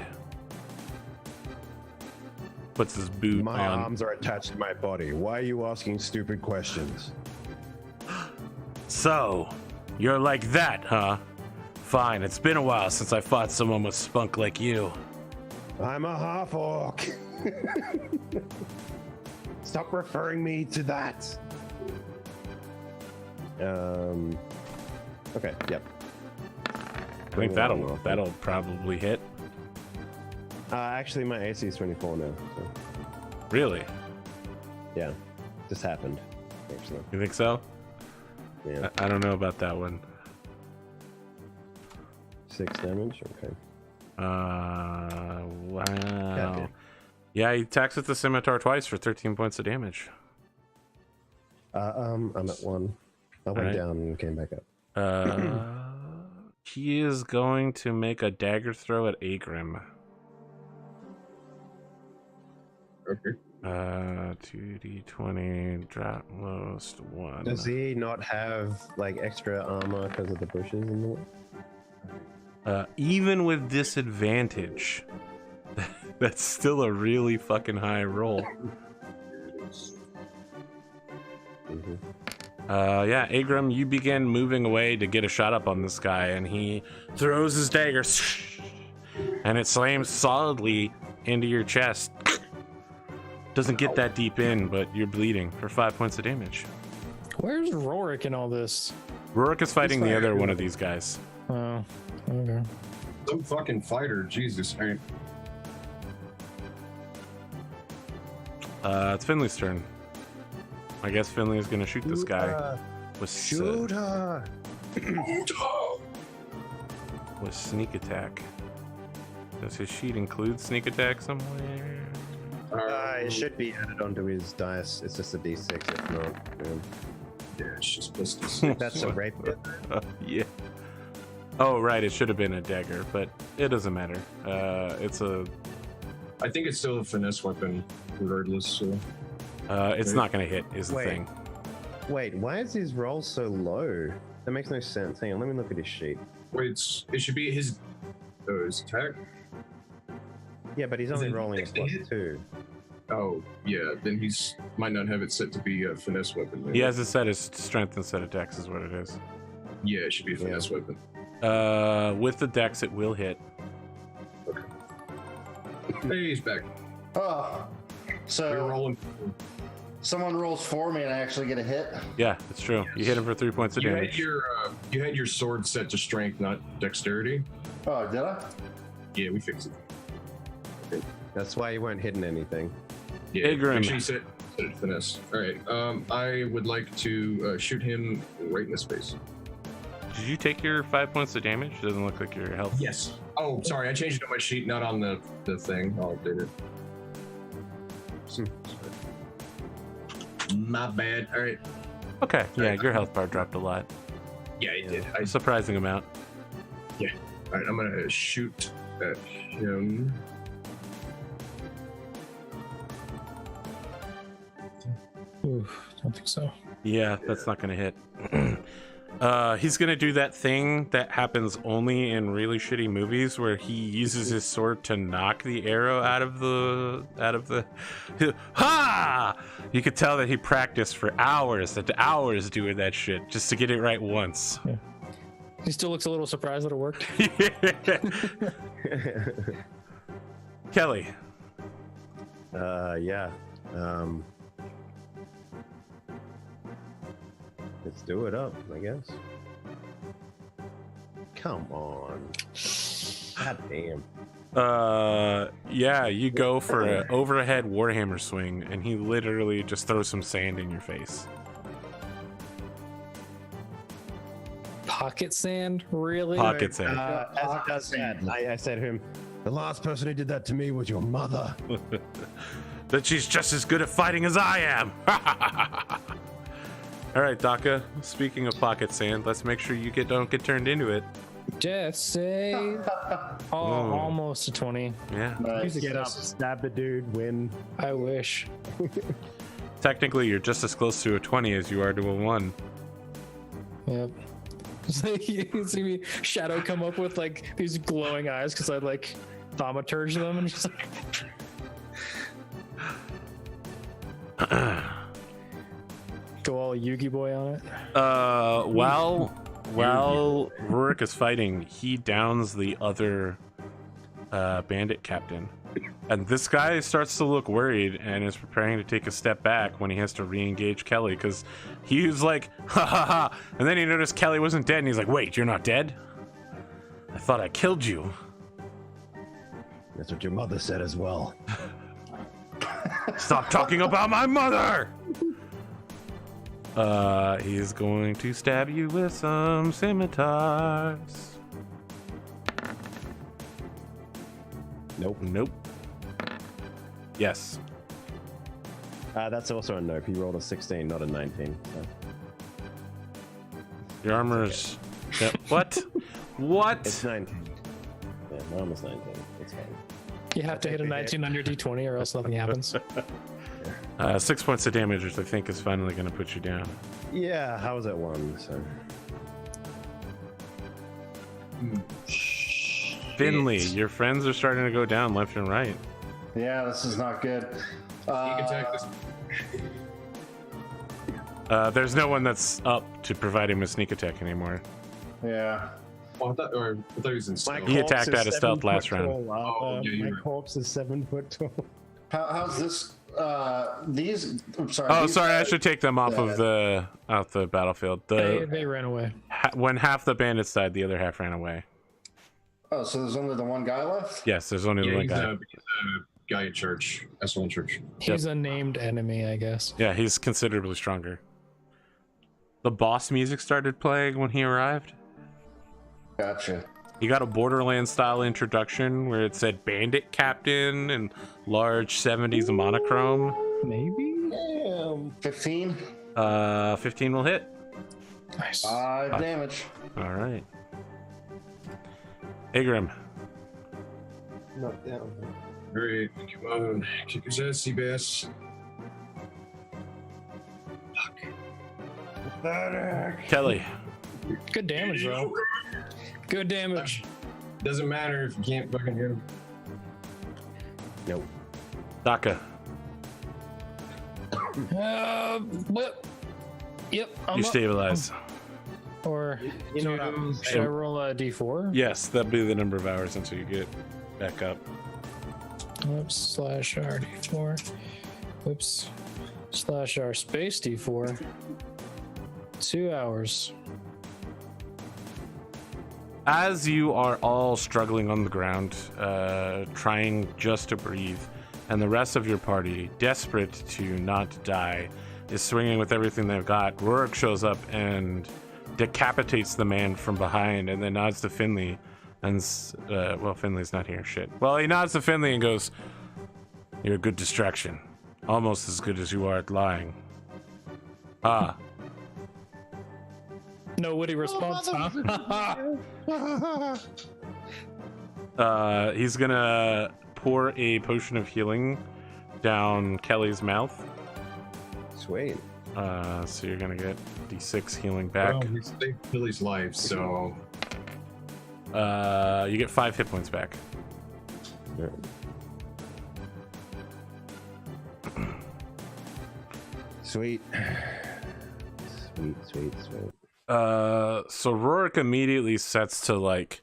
Puts his boot My on. arms are attached to my body. Why are you asking stupid questions? So, you're like that, huh? Fine, it's been a while since I fought someone with spunk like you. I'm a half-orc. Stop referring me to that. Okay, yep. I think that'll probably hit. Actually, my AC is 24 now. So, Really? yeah, just happened. Actually, You think so? yeah, I don't know about that one. 6 damage. Okay. Wow. Yeah, he attacks with the scimitar twice for 13 points of damage. I'm at 1. I went Alright. down and came back up. He is going to make a dagger throw at Agrim. Okay. 2d20, drop lowest 1. Does he not have like extra armor because of the bushes in the way? Even with disadvantage, that's still a really fucking high roll. Mhm. Yeah, Agrim, you begin moving away to get a shot up on this guy, and he throws his dagger, and it slams solidly into your chest. Doesn't get that deep in, but you're bleeding for 5 points of damage. Where's Rorik in all this? Rorik is fighting the fighting other one of these guys. Oh, okay. Some fucking fighter. Jesus. All right. It's Finley's turn. I guess Finley is gonna shoot this guy with Shoot her! with sneak attack. Does his sheet include sneak attack somewhere? It should be added onto his dice. It's just a d6 if not. Yeah, it's just plus That's a rape. Yeah. Oh, right. It should have been a dagger, but it doesn't matter. It's a. I think it's still a finesse weapon, regardless. So. It's not going to hit, is the thing. Wait, why is his roll so low? That makes no sense. Hang on, let me look at his sheet. Wait, it should be his attack. Yeah, but he's only rolling a +2. Oh, yeah. Then he's might not have it set to be a finesse weapon. Maybe. He has it set as strength instead of dex, is what it is. Yeah, it should be a finesse weapon. With the dex, it will hit. Okay. Hey, he's back. Oh, We're so rolling. someone rolls for me and I actually get a hit. Yeah, it's true. You hit him for 3 points of You damage. had your sword set to strength, not dexterity. Oh, did I? Yeah, we fixed it. That's why you weren't hitting anything. Yeah, Askren. actually set it finesse. All right. I would like to shoot him right in the face. Did you take your 5 points of damage? Doesn't look like your health. Yes. Oh, sorry. I changed it on my sheet, not on the thing. I'll update it. My bad. All right. Okay. Yeah, your health bar dropped a lot. Yeah, it did. A surprising amount. All right. I'm gonna shoot at him. Oof, don't think so. Yeah, that's not gonna hit. He's gonna do that thing that happens only in really shitty movies where he uses his sword to knock the arrow out of the ha! You could tell that he practiced for hours doing that shit just to get it right once. Yeah. He still looks a little surprised that it worked. Kelly. Yeah. Let's do it up, I guess. Come on. God damn. Yeah, you go for an overhead Warhammer swing, and he literally just throws some sand in your face. Pocket sand? Really? Pocket sand. As it does that, I said to him, the last person who did that to me was your mother. That she's just as good at fighting as I am. All right, Daka. Speaking of pocket sand, let's make sure you don't get turned into it. Death save. Almost a 20. Yeah. Nice. Get up, stab the dude, win. I wish. Technically, you're just as close to a 20 as you are to a 1. Yep. It's like you can see me Shadow come up with like these glowing eyes because I like thaumaturge them and just like. Go all Yugi boy on it. While Rurik is fighting, he downs the other bandit captain. And this guy starts to look worried and is preparing to take a step back when he has to re-engage Kelly because he was like, ha ha ha. And then he noticed Kelly wasn't dead and he's like, wait, you're not dead? I thought I killed you. That's what your mother said as well. Stop talking about my mother! He's going to stab you with some scimitars. Nope. Yes. That's also a nope. He rolled a 16, not a 19. So. Your armor's... Yeah, what? What? It's 19. Yeah, my armor's 19. It's fine. You have to hit a 19 on your d20 or else nothing happens. 6 points of damage, which I think is finally going to put you down. Yeah, I was at 1, so. Finley, your friends are starting to go down left and right. Yeah, this is not good. Sneak attack this. There's no one that's up to provide him a sneak attack anymore. Yeah. Oh, I thought he was in stealth. He attacked out of stealth last round. Oh, yeah, you're My right. corpse is 7 foot tall. How's this? These. I'm sorry. Oh, these sorry, I guys- should take them off of the battlefield. They ran away. When half the bandits died, the other half ran away. Oh, so there's only the one guy left? Yes, there's only Yeah, one he's guy. a guy at church. S1 church. He's a named enemy, I guess. Yeah, he's considerably stronger. The boss music started playing when he arrived. Gotcha. You got a Borderlands style introduction where it said Bandit Captain and large 70s monochrome. Maybe. Damn. 15. 15 will hit. Nice. 5 damage. All right. Agrim. Knocked down. All right, come on, kick his ass, Seabass. Fuck. Kelly. Good damage, though. Good damage. Doesn't matter if you can't fucking hit him. Nope. Daka. What? Yep. I'm You up. stabilize. Or You know what I'm should I roll a d4? Yes, that'll be the number of hours until you get back up. Oops, /r d4. Oops. /r space d4. 2 hours. As you are all struggling on the ground, trying just to breathe, and the rest of your party, desperate to not die, is swinging with everything they've got, Rourke shows up and decapitates the man from behind and then nods to Finley and, well, Finley's not here, shit. Well, he nods to Finley and goes, "You're a good distraction. Almost as good as you are at lying." Ah. No witty response, huh? He's gonna pour a potion of healing down Kelly's mouth. Sweet. So you're gonna get D6 healing back. Well, he saved Billy's life, so You get 5 hit points back. Sweet. Sweet. So Rourke immediately sets to like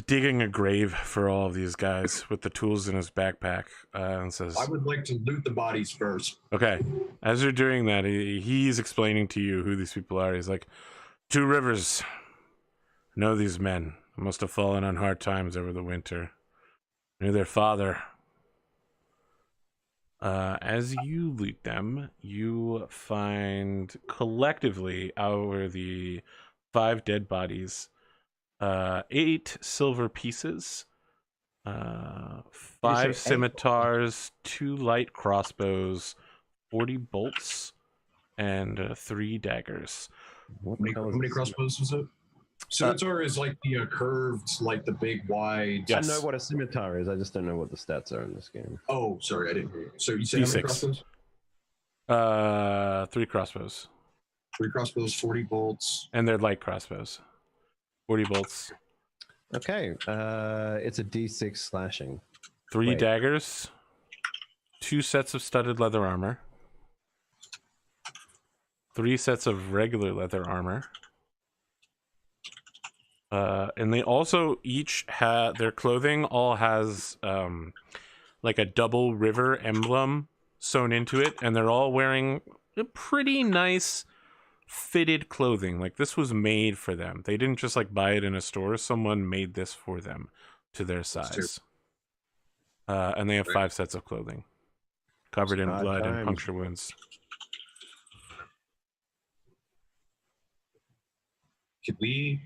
digging a grave for all of these guys with the tools in his backpack, and says, I would like to loot the bodies first. okay. As you're doing that, he's explaining to you who these people are. He's like, 2 Rivers. Know these men. Must have fallen on hard times over the winter. Knew their father. As you loot them, you find collectively out of the 5 dead bodies, 8 silver pieces, 5 scimitars, 2 light crossbows, 40 bolts, and 3 daggers. How many crossbows was it? Scimitar is like the curved, like the big wide. Yes. I know what a scimitar is. I just don't know what the stats are in this game. Oh, sorry, I didn't hear you. So you said how many D6. crossbows? 3 crossbows. 3 crossbows, 40 bolts. And they're light crossbows. 40 bolts. Okay. It's a D6 slashing. 3 Wait. daggers. 2 sets of studded leather armor. 3 sets of regular leather armor. And they also each have, their clothing all has like a double river emblem sewn into it, and they're all wearing a pretty nice fitted clothing. Like this was made for them. They didn't just like buy it in a store. Someone made this for them to their size. And they have 5 sets of clothing covered in blood and puncture wounds. Could we?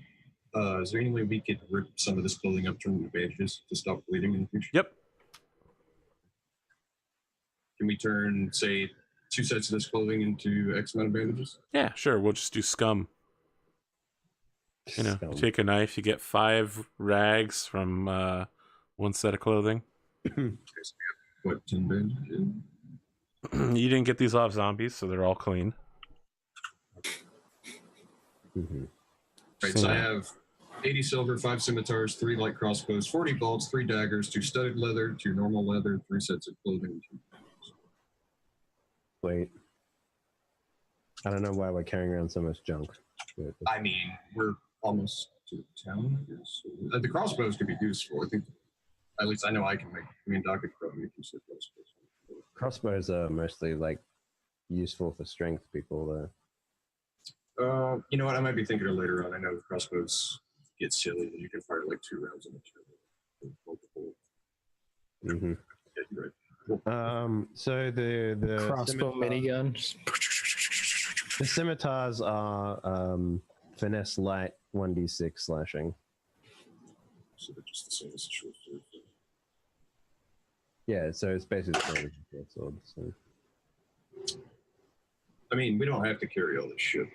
Is there any way we could rip some of this clothing up from the bandages to stop bleeding in the future? Yep. Can we turn, say, 2 sets of this clothing into X amount of bandages? Yeah, sure. We'll just do scum. You know, Scum. take a knife, you get 5 rags from 1 set of clothing. What, 10 bandages? You didn't get these off zombies, so they're all clean. Mm-hmm. Right, so I have 80 silver, 5 scimitars, 3 light crossbows, 40 bolts, 3 daggers, 2 studded leather, 2 normal leather, 3 sets of clothing. Wait. I don't know why we're carrying around so much junk. I mean, we're almost to town, I guess. The crossbows could be useful. I think, at least I know I can make. I mean, Doc could probably make use of crossbows. Crossbows are mostly like useful for strength people, though. You know what? I might be thinking of later on. I know crossbows get silly, and you can fire like 2 rounds in each other. Mm-hmm. Yeah, you're right. So the Crossbow minigun. The scimitars are finesse light 1d6 slashing. saying it's a short sword. Yeah, so it's basically a short sword. So. I mean, we don't have to carry all this shit.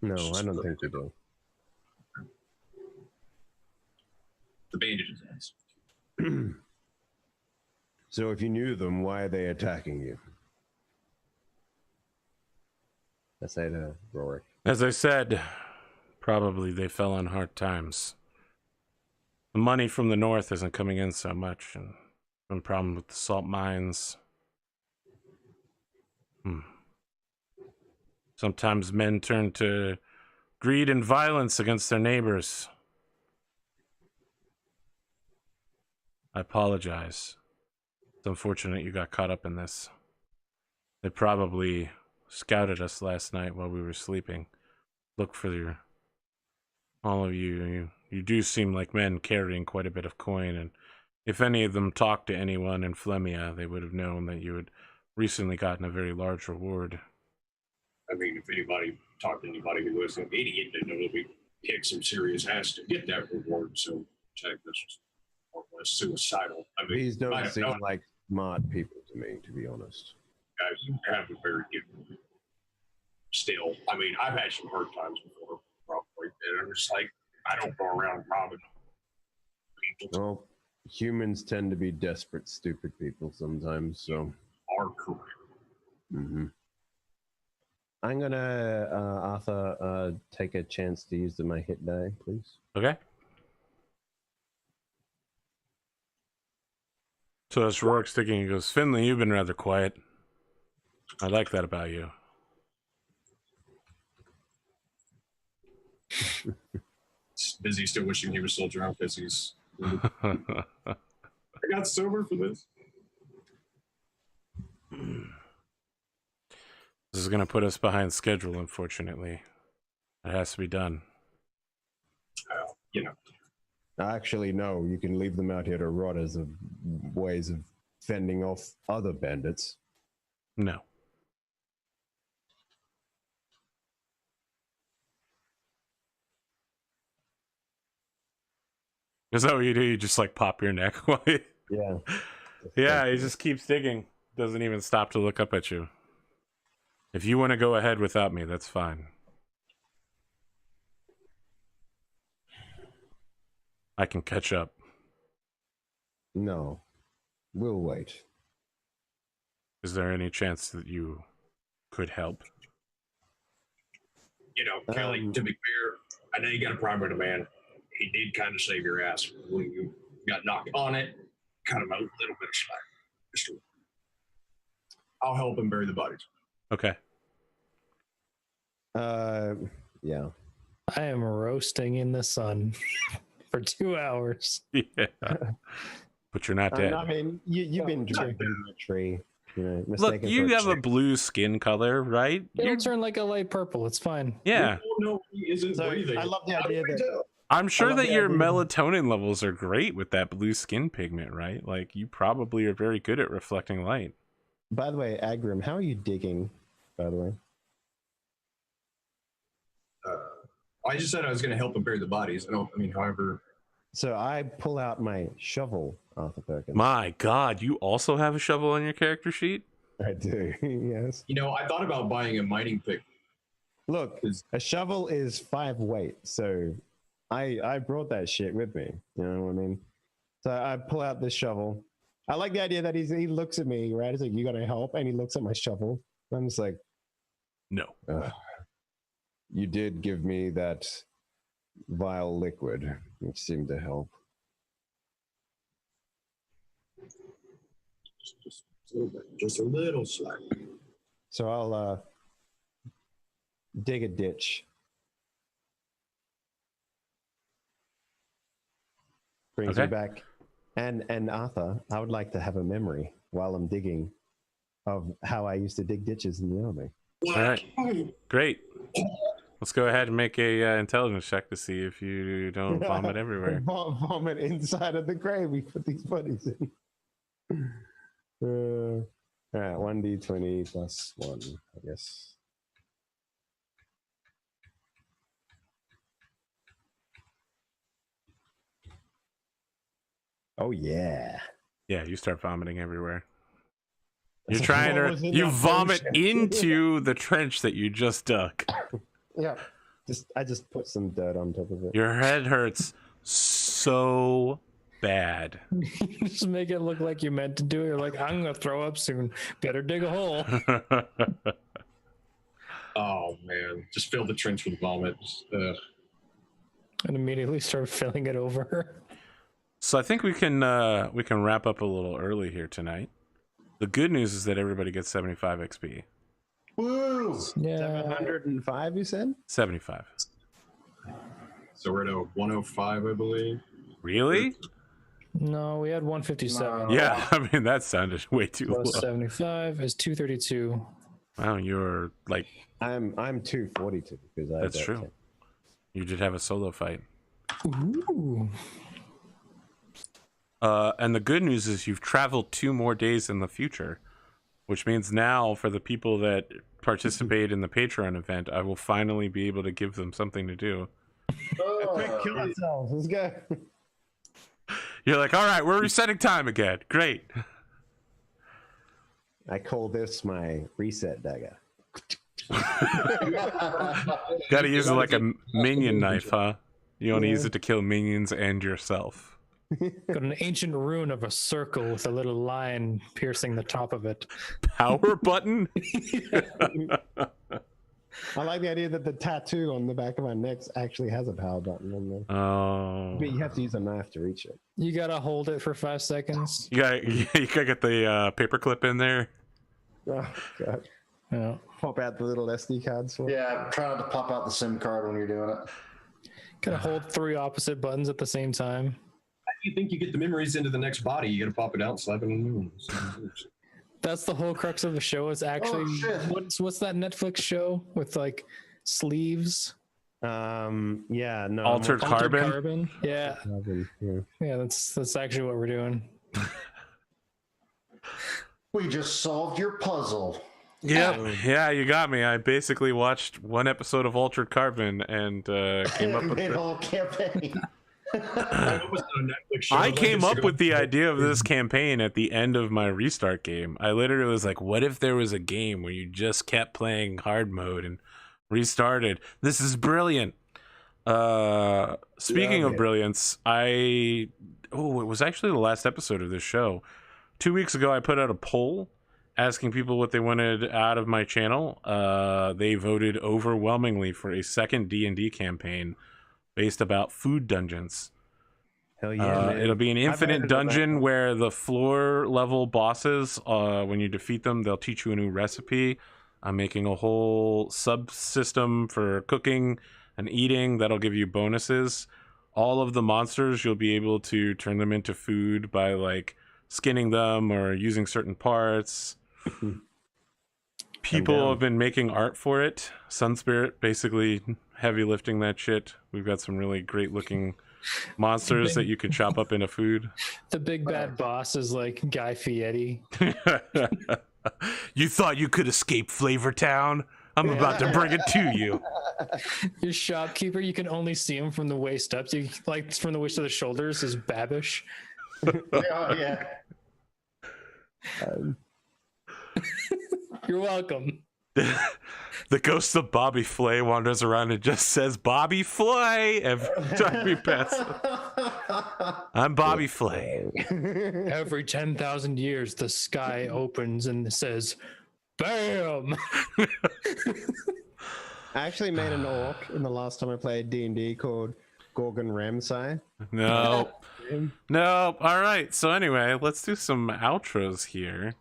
No, I don't think we do. The bandages. So if you knew them, why are they attacking you? I say to Rorik. As I said, probably they fell on hard times. The money from the north isn't coming in so much, and some problem with the salt mines. Sometimes men turn to greed and violence against their neighbors. I apologize. It's unfortunate you got caught up in this. They probably scouted us last night while we were sleeping. Look for all of you. You do seem like men carrying quite a bit of coin, and if any of them talked to anyone in Flemia, they would have known that you had recently gotten a very large reward. I mean, if anybody talked to anybody who was an idiot, they know that we kicked some serious ass to get that reward. So, check this was more or less suicidal. I mean, These don't seem like smart people to me, to be honest. You have a very good. Still, I mean, I've had some hard times before, probably, and I'm just like, I don't go around robbing people. Well, humans tend to be desperate, stupid people sometimes, so. Are correct. Mm-hmm. I'm gonna, Arthur, take a chance to use my hit die, please. Okay. So as Rorik's thinking, he goes, Finley, you've been rather quiet. I like that about you. Busy still wishing he was still drunk because he's. I got sober for this. This is going to put us behind schedule, unfortunately. It has to be done. You know. Actually, no, you can leave them out here to rot as a ways of fending off other bandits. No. Is that what you do? You just like pop your neck while you... Yeah. Yeah, he just keeps digging. Doesn't even stop to look up at you. If you want to go ahead without me, that's fine. I can catch up. No. We'll wait. Is there any chance that you could help? You know, Kelly, to be fair, I know you got a problem with a man. He did kind of save your ass when you got knocked on it. Kind of a little bit of slack. Just I'll help him bury the bodies. Okay. Yeah. I am roasting in the sun for 2 hours. Yeah. But you're not dead. I mean, you've been drinking the tree. You know, look, you have a blue skin color, right? It'll turn like a light purple. It's fine. Yeah. No, he isn't breathing. I love the idea that I'm sure that your melatonin levels are great with that blue skin pigment, right? Like, you probably are very good at reflecting light. By the way, Askren, how are you digging, by the way? I just said I was going to help him bury the bodies. However... So I pull out my shovel, Arthur Perkins. My God, you also have a shovel on your character sheet? I do, yes. You know, I thought about buying a mining pick. Look, a shovel is 5 weight, so I brought that shit with me. You know what I mean? So I pull out this shovel. I like the idea that he looks at me, right? He's like, you gotta help? And he looks at my shovel. I'm just like, no. You did give me that vile liquid, which seemed to help. Just a little slack. So I'll dig a ditch. Brings me back. And Arthur, I would like to have a memory while I'm digging of how I used to dig ditches in the army. All right, great. Let's go ahead and make a intelligence check to see if you don't vomit everywhere. Vomit inside of the grave we put these bodies in. All right, 1d20 plus 1, I guess. Oh yeah. Yeah, you start vomiting everywhere. It's You're trying what was to in you that vomit potion? into the trench that you just dug. Yeah. I just put some dirt on top of it. Your head hurts so bad. Just make it look like you meant to do it. You're like, I'm gonna throw up soon. Better dig a hole. Oh man, just fill the trench with vomit. And immediately start filling it over. So I think we can wrap up a little early here tonight. The good news is that everybody gets 75 XP. Woo! Yeah. 705, you said? 75. So we're at a 105, I believe. Really? No, we had 157. Yeah, I mean that sounded way too low. Plus 75 is 232. Wow, you're like I'm 242 because I that's true. You did have a solo fight. Ooh. And the good news is you've traveled 2 more days in the future, which means now for the people that participate in the Patreon event, I will finally be able to give them something to do. Quick, kill ourselves. Let's go. You're like, all right, we're resetting time again. Great. I call this my reset dagger. Got to use it like a minion knife, huh? You want to use it to kill minions and yourself. Got an ancient rune of a circle with a little line piercing the top of it. Power button? I like the idea that the tattoo on the back of our necks actually has a power button on there. Oh. But you have to use a knife to reach it. You gotta hold it for 5 seconds. You gotta get the paperclip in there. Oh, God. Yeah. Pop out the little SD cards for it. Yeah, try not to pop out the SIM card when you're doing it. Gotta hold 3 opposite buttons at the same time. How do you think you get the memories into the next body? You gotta pop it out, slap it in the room. That's the whole crux of the show. Is actually what's that Netflix show with like sleeves? Yeah, no. Altered Carbon? Yeah. Yeah, that's actually what we're doing. We just solved your puzzle. Yeah, you got me. I basically watched 1 episode of Altered Carbon and came up with Made a whole campaign. I came up with the idea of this campaign at the end of my restart game. I literally was like, what if there was a game where you just kept playing hard mode and restarted? This is brilliant. Speaking of brilliance, it was actually the last episode of this show. 2 weeks ago, I put out a poll asking people what they wanted out of my channel. They voted overwhelmingly for a second D&D campaign based about food dungeons. Hell yeah, man. It'll be an infinite dungeon where the floor level bosses, when you defeat them, they'll teach you a new recipe. I'm making a whole subsystem for cooking and eating that'll give you bonuses. All of the monsters, you'll be able to turn them into food by like skinning them or using certain parts. People have been making art for it. Sunspirit basically heavy lifting that shit. We've got some really great looking monsters that you could chop up into food. The big bad boss is like Guy Fieri. You thought you could escape Flavor Town? I'm about to bring it to you. Your shopkeeper, you can only see him from the waist up. You like from the waist to the shoulders is Babish. Oh, yeah. You're welcome. The ghost of Bobby Flay wanders around and just says Bobby Flay every time we pass. I'm Bobby Flay. Every 10,000 years, the sky opens and says, "Bam!" I actually made an orc in the last time I played D&D called Gorgon Ramsay. No. All right. So anyway, let's do some outros here.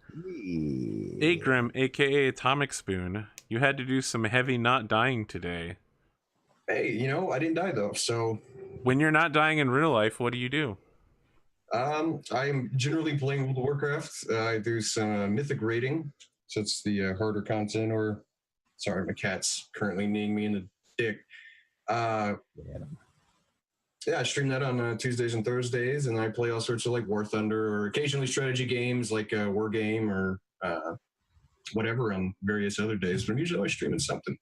Askren, aka Atomikspoon, you had to do some heavy not dying today. Hey, I didn't die though. So when you're not dying in real life, what do you do? I'm generally playing World of Warcraft. I do some mythic raiding, so it's the harder content. Or, sorry, my cat's currently kneeing me in the dick. Yeah, I stream that on Tuesdays and Thursdays, and I play all sorts of like War Thunder or occasionally strategy games like War Game or whatever on various other days. But I'm usually always streaming something.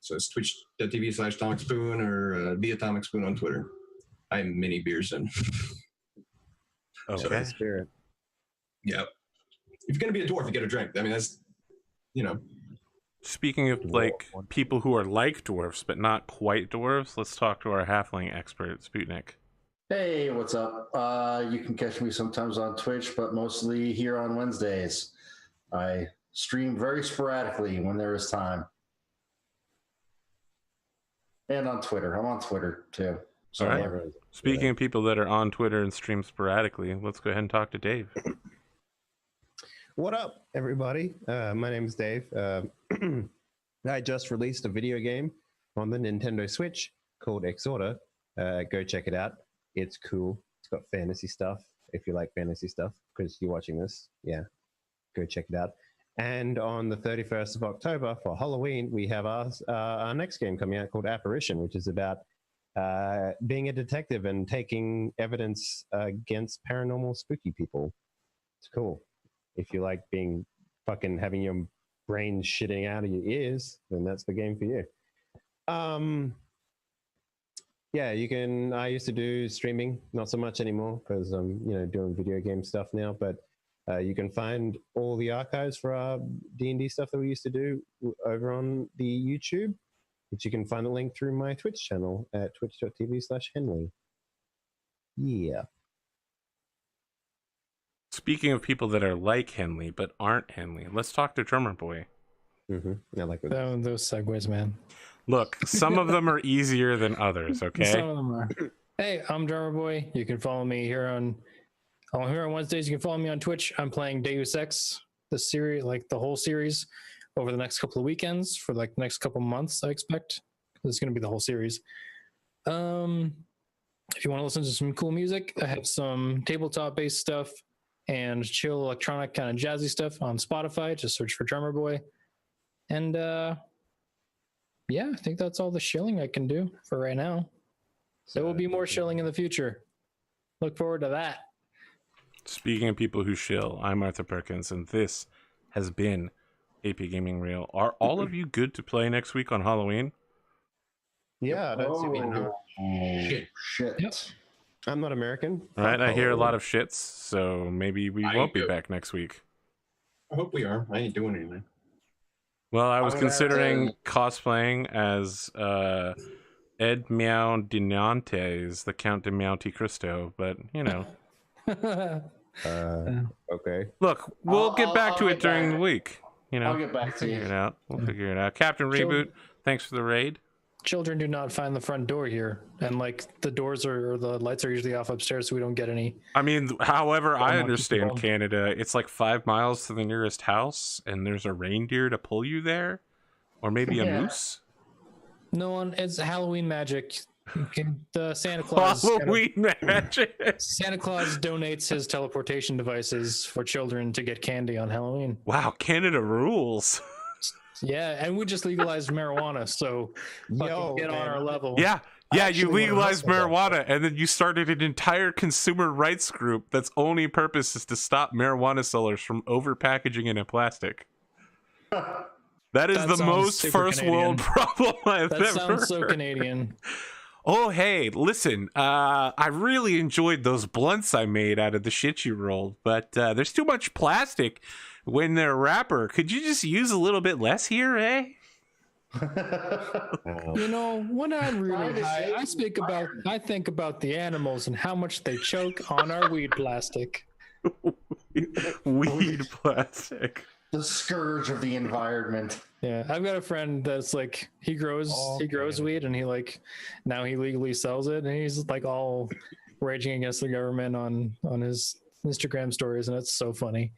So it's twitch.tv/Atomikspoon or the Atomikspoon on Twitter. I'm mini beers in. Okay. Spirit. Yeah. If you're gonna be a dwarf, you get a drink. I mean, that's, you know. Speaking of like people who are like dwarfs but not quite dwarfs, let's talk to our halfling expert, Spootnik. Hey, what's up? You can catch me sometimes on Twitch, but mostly here on Wednesdays. I stream very sporadically when there is time. And on Twitter. I'm on Twitter too. So All right. Speaking of people that are on Twitter and stream sporadically, let's go ahead and talk to Dave. What up, everybody? My name is Dave. I just released a video game on the Nintendo Switch called Exorder. Go check it out. It's cool. It's got fantasy stuff. If you like fantasy stuff, because you're watching this, yeah, go check it out. And on the 31st of October for Halloween, we have our next game coming out called Apparition, which is about being a detective and taking evidence against paranormal spooky people. It's cool. If you like being fucking having your brain shitting out of your ears, then that's the game for you. Yeah, you can. I used to do streaming, not so much anymore because I'm, doing video game stuff now. But you can find all the archives for our D&D stuff that we used to do over on the YouTube, which you can find a link through my Twitch channel at twitch.tv/Henley. Yeah. Speaking of people that are like Henley but aren't Henley, let's talk to Drumurboy. I like those segues, man. Look, some of them are easier than others, okay? Some of them are. Hey, I'm Drumurboy. You can follow me here on Wednesdays. You can follow me on Twitch. I'm playing Deus Ex, the series, like the whole series, over the next couple of weekends for like the next couple of months, I expect. It's going to be the whole series. If you want to listen to some cool music, I have some tabletop-based stuff and chill electronic kind of jazzy stuff on Spotify. Just search for Drumurboy. And yeah, I think that's all the shilling I can do for right now. There will be more shilling in the future. Look forward to that. Speaking of people who shill, I'm Arthur Perkins, and this has been APGamingREAL. Are all of you good to play next week on Halloween? Yeah, that's Shit. Yep. I'm not American. All right, I hear a lot of shits, so maybe we won't be back next week. I hope we are. I ain't doing anything. Well, I was considering cosplaying as Ed Meow Dinantes, the Count de Monte Cristo, but Okay. Look, we'll get back to it during the week. I'll get back to you. We'll figure it out. Captain Reboot, thanks for the raid. Children do not find the front door here, and like the doors or the lights are usually off upstairs, so we don't get any. I mean, however I understand Canada, it's like 5 miles to the nearest house, and there's a reindeer to pull you there, or maybe a moose. No one. It's Halloween magic. The Santa Claus. Halloween magic. Santa Claus donates his teleportation devices for children to get candy on Halloween. Wow, Canada rules. Yeah, and we just legalized marijuana, so get on our level. Yeah, you legalized marijuana, and then you started an entire consumer rights group that's only purpose is to stop marijuana sellers from over-packaging it in plastic. That is the most first world problem I've ever heard. That sounds so Canadian. Oh, hey, listen, I really enjoyed those blunts I made out of the shit you rolled, but there's too much plastic when they're wrapper. Could you just use a little bit less here, eh? When I'm really high, I think about the animals and how much they choke on our weed plastic. Weed plastic. The scourge of the environment. Yeah, I've got a friend that's like he grows weed, and he now he legally sells it, and he's like all raging against the government on his Instagram stories, and it's so funny.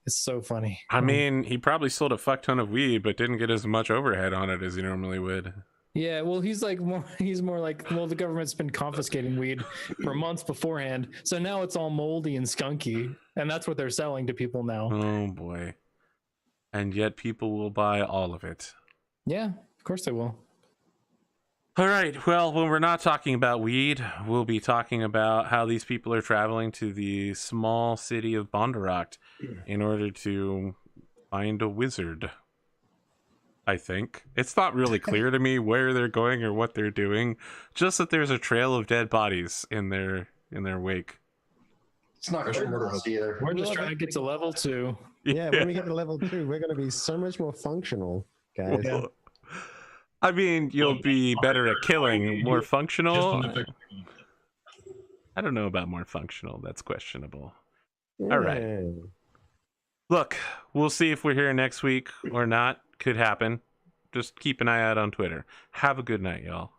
It's so funny. I mean, he probably sold a fuck ton of weed, but didn't get as much overhead on it as he normally would. Yeah, well, he's more like, well, the government's been confiscating weed for months beforehand, so now it's all moldy and skunky, and that's what they're selling to people now. Oh boy. And yet people will buy all of it. Yeah, of course they will. All right. Well, when we're not talking about weed, we'll be talking about how these people are traveling to the small city of Bondurant in order to find a wizard. I think. It's not really clear to me where they're going or what they're doing. Just that there's a trail of dead bodies in their wake. It's not going to hurt us either. We're just trying to get to level 2. Yeah, when we get to level 2, we're going to be so much more functional, guys. Well, I mean, you'll be better at killing, more functional. I don't know about more functional. That's questionable. All right. Look, we'll see if we're here next week or not. Could happen. Just keep an eye out on Twitter. Have a good night, y'all.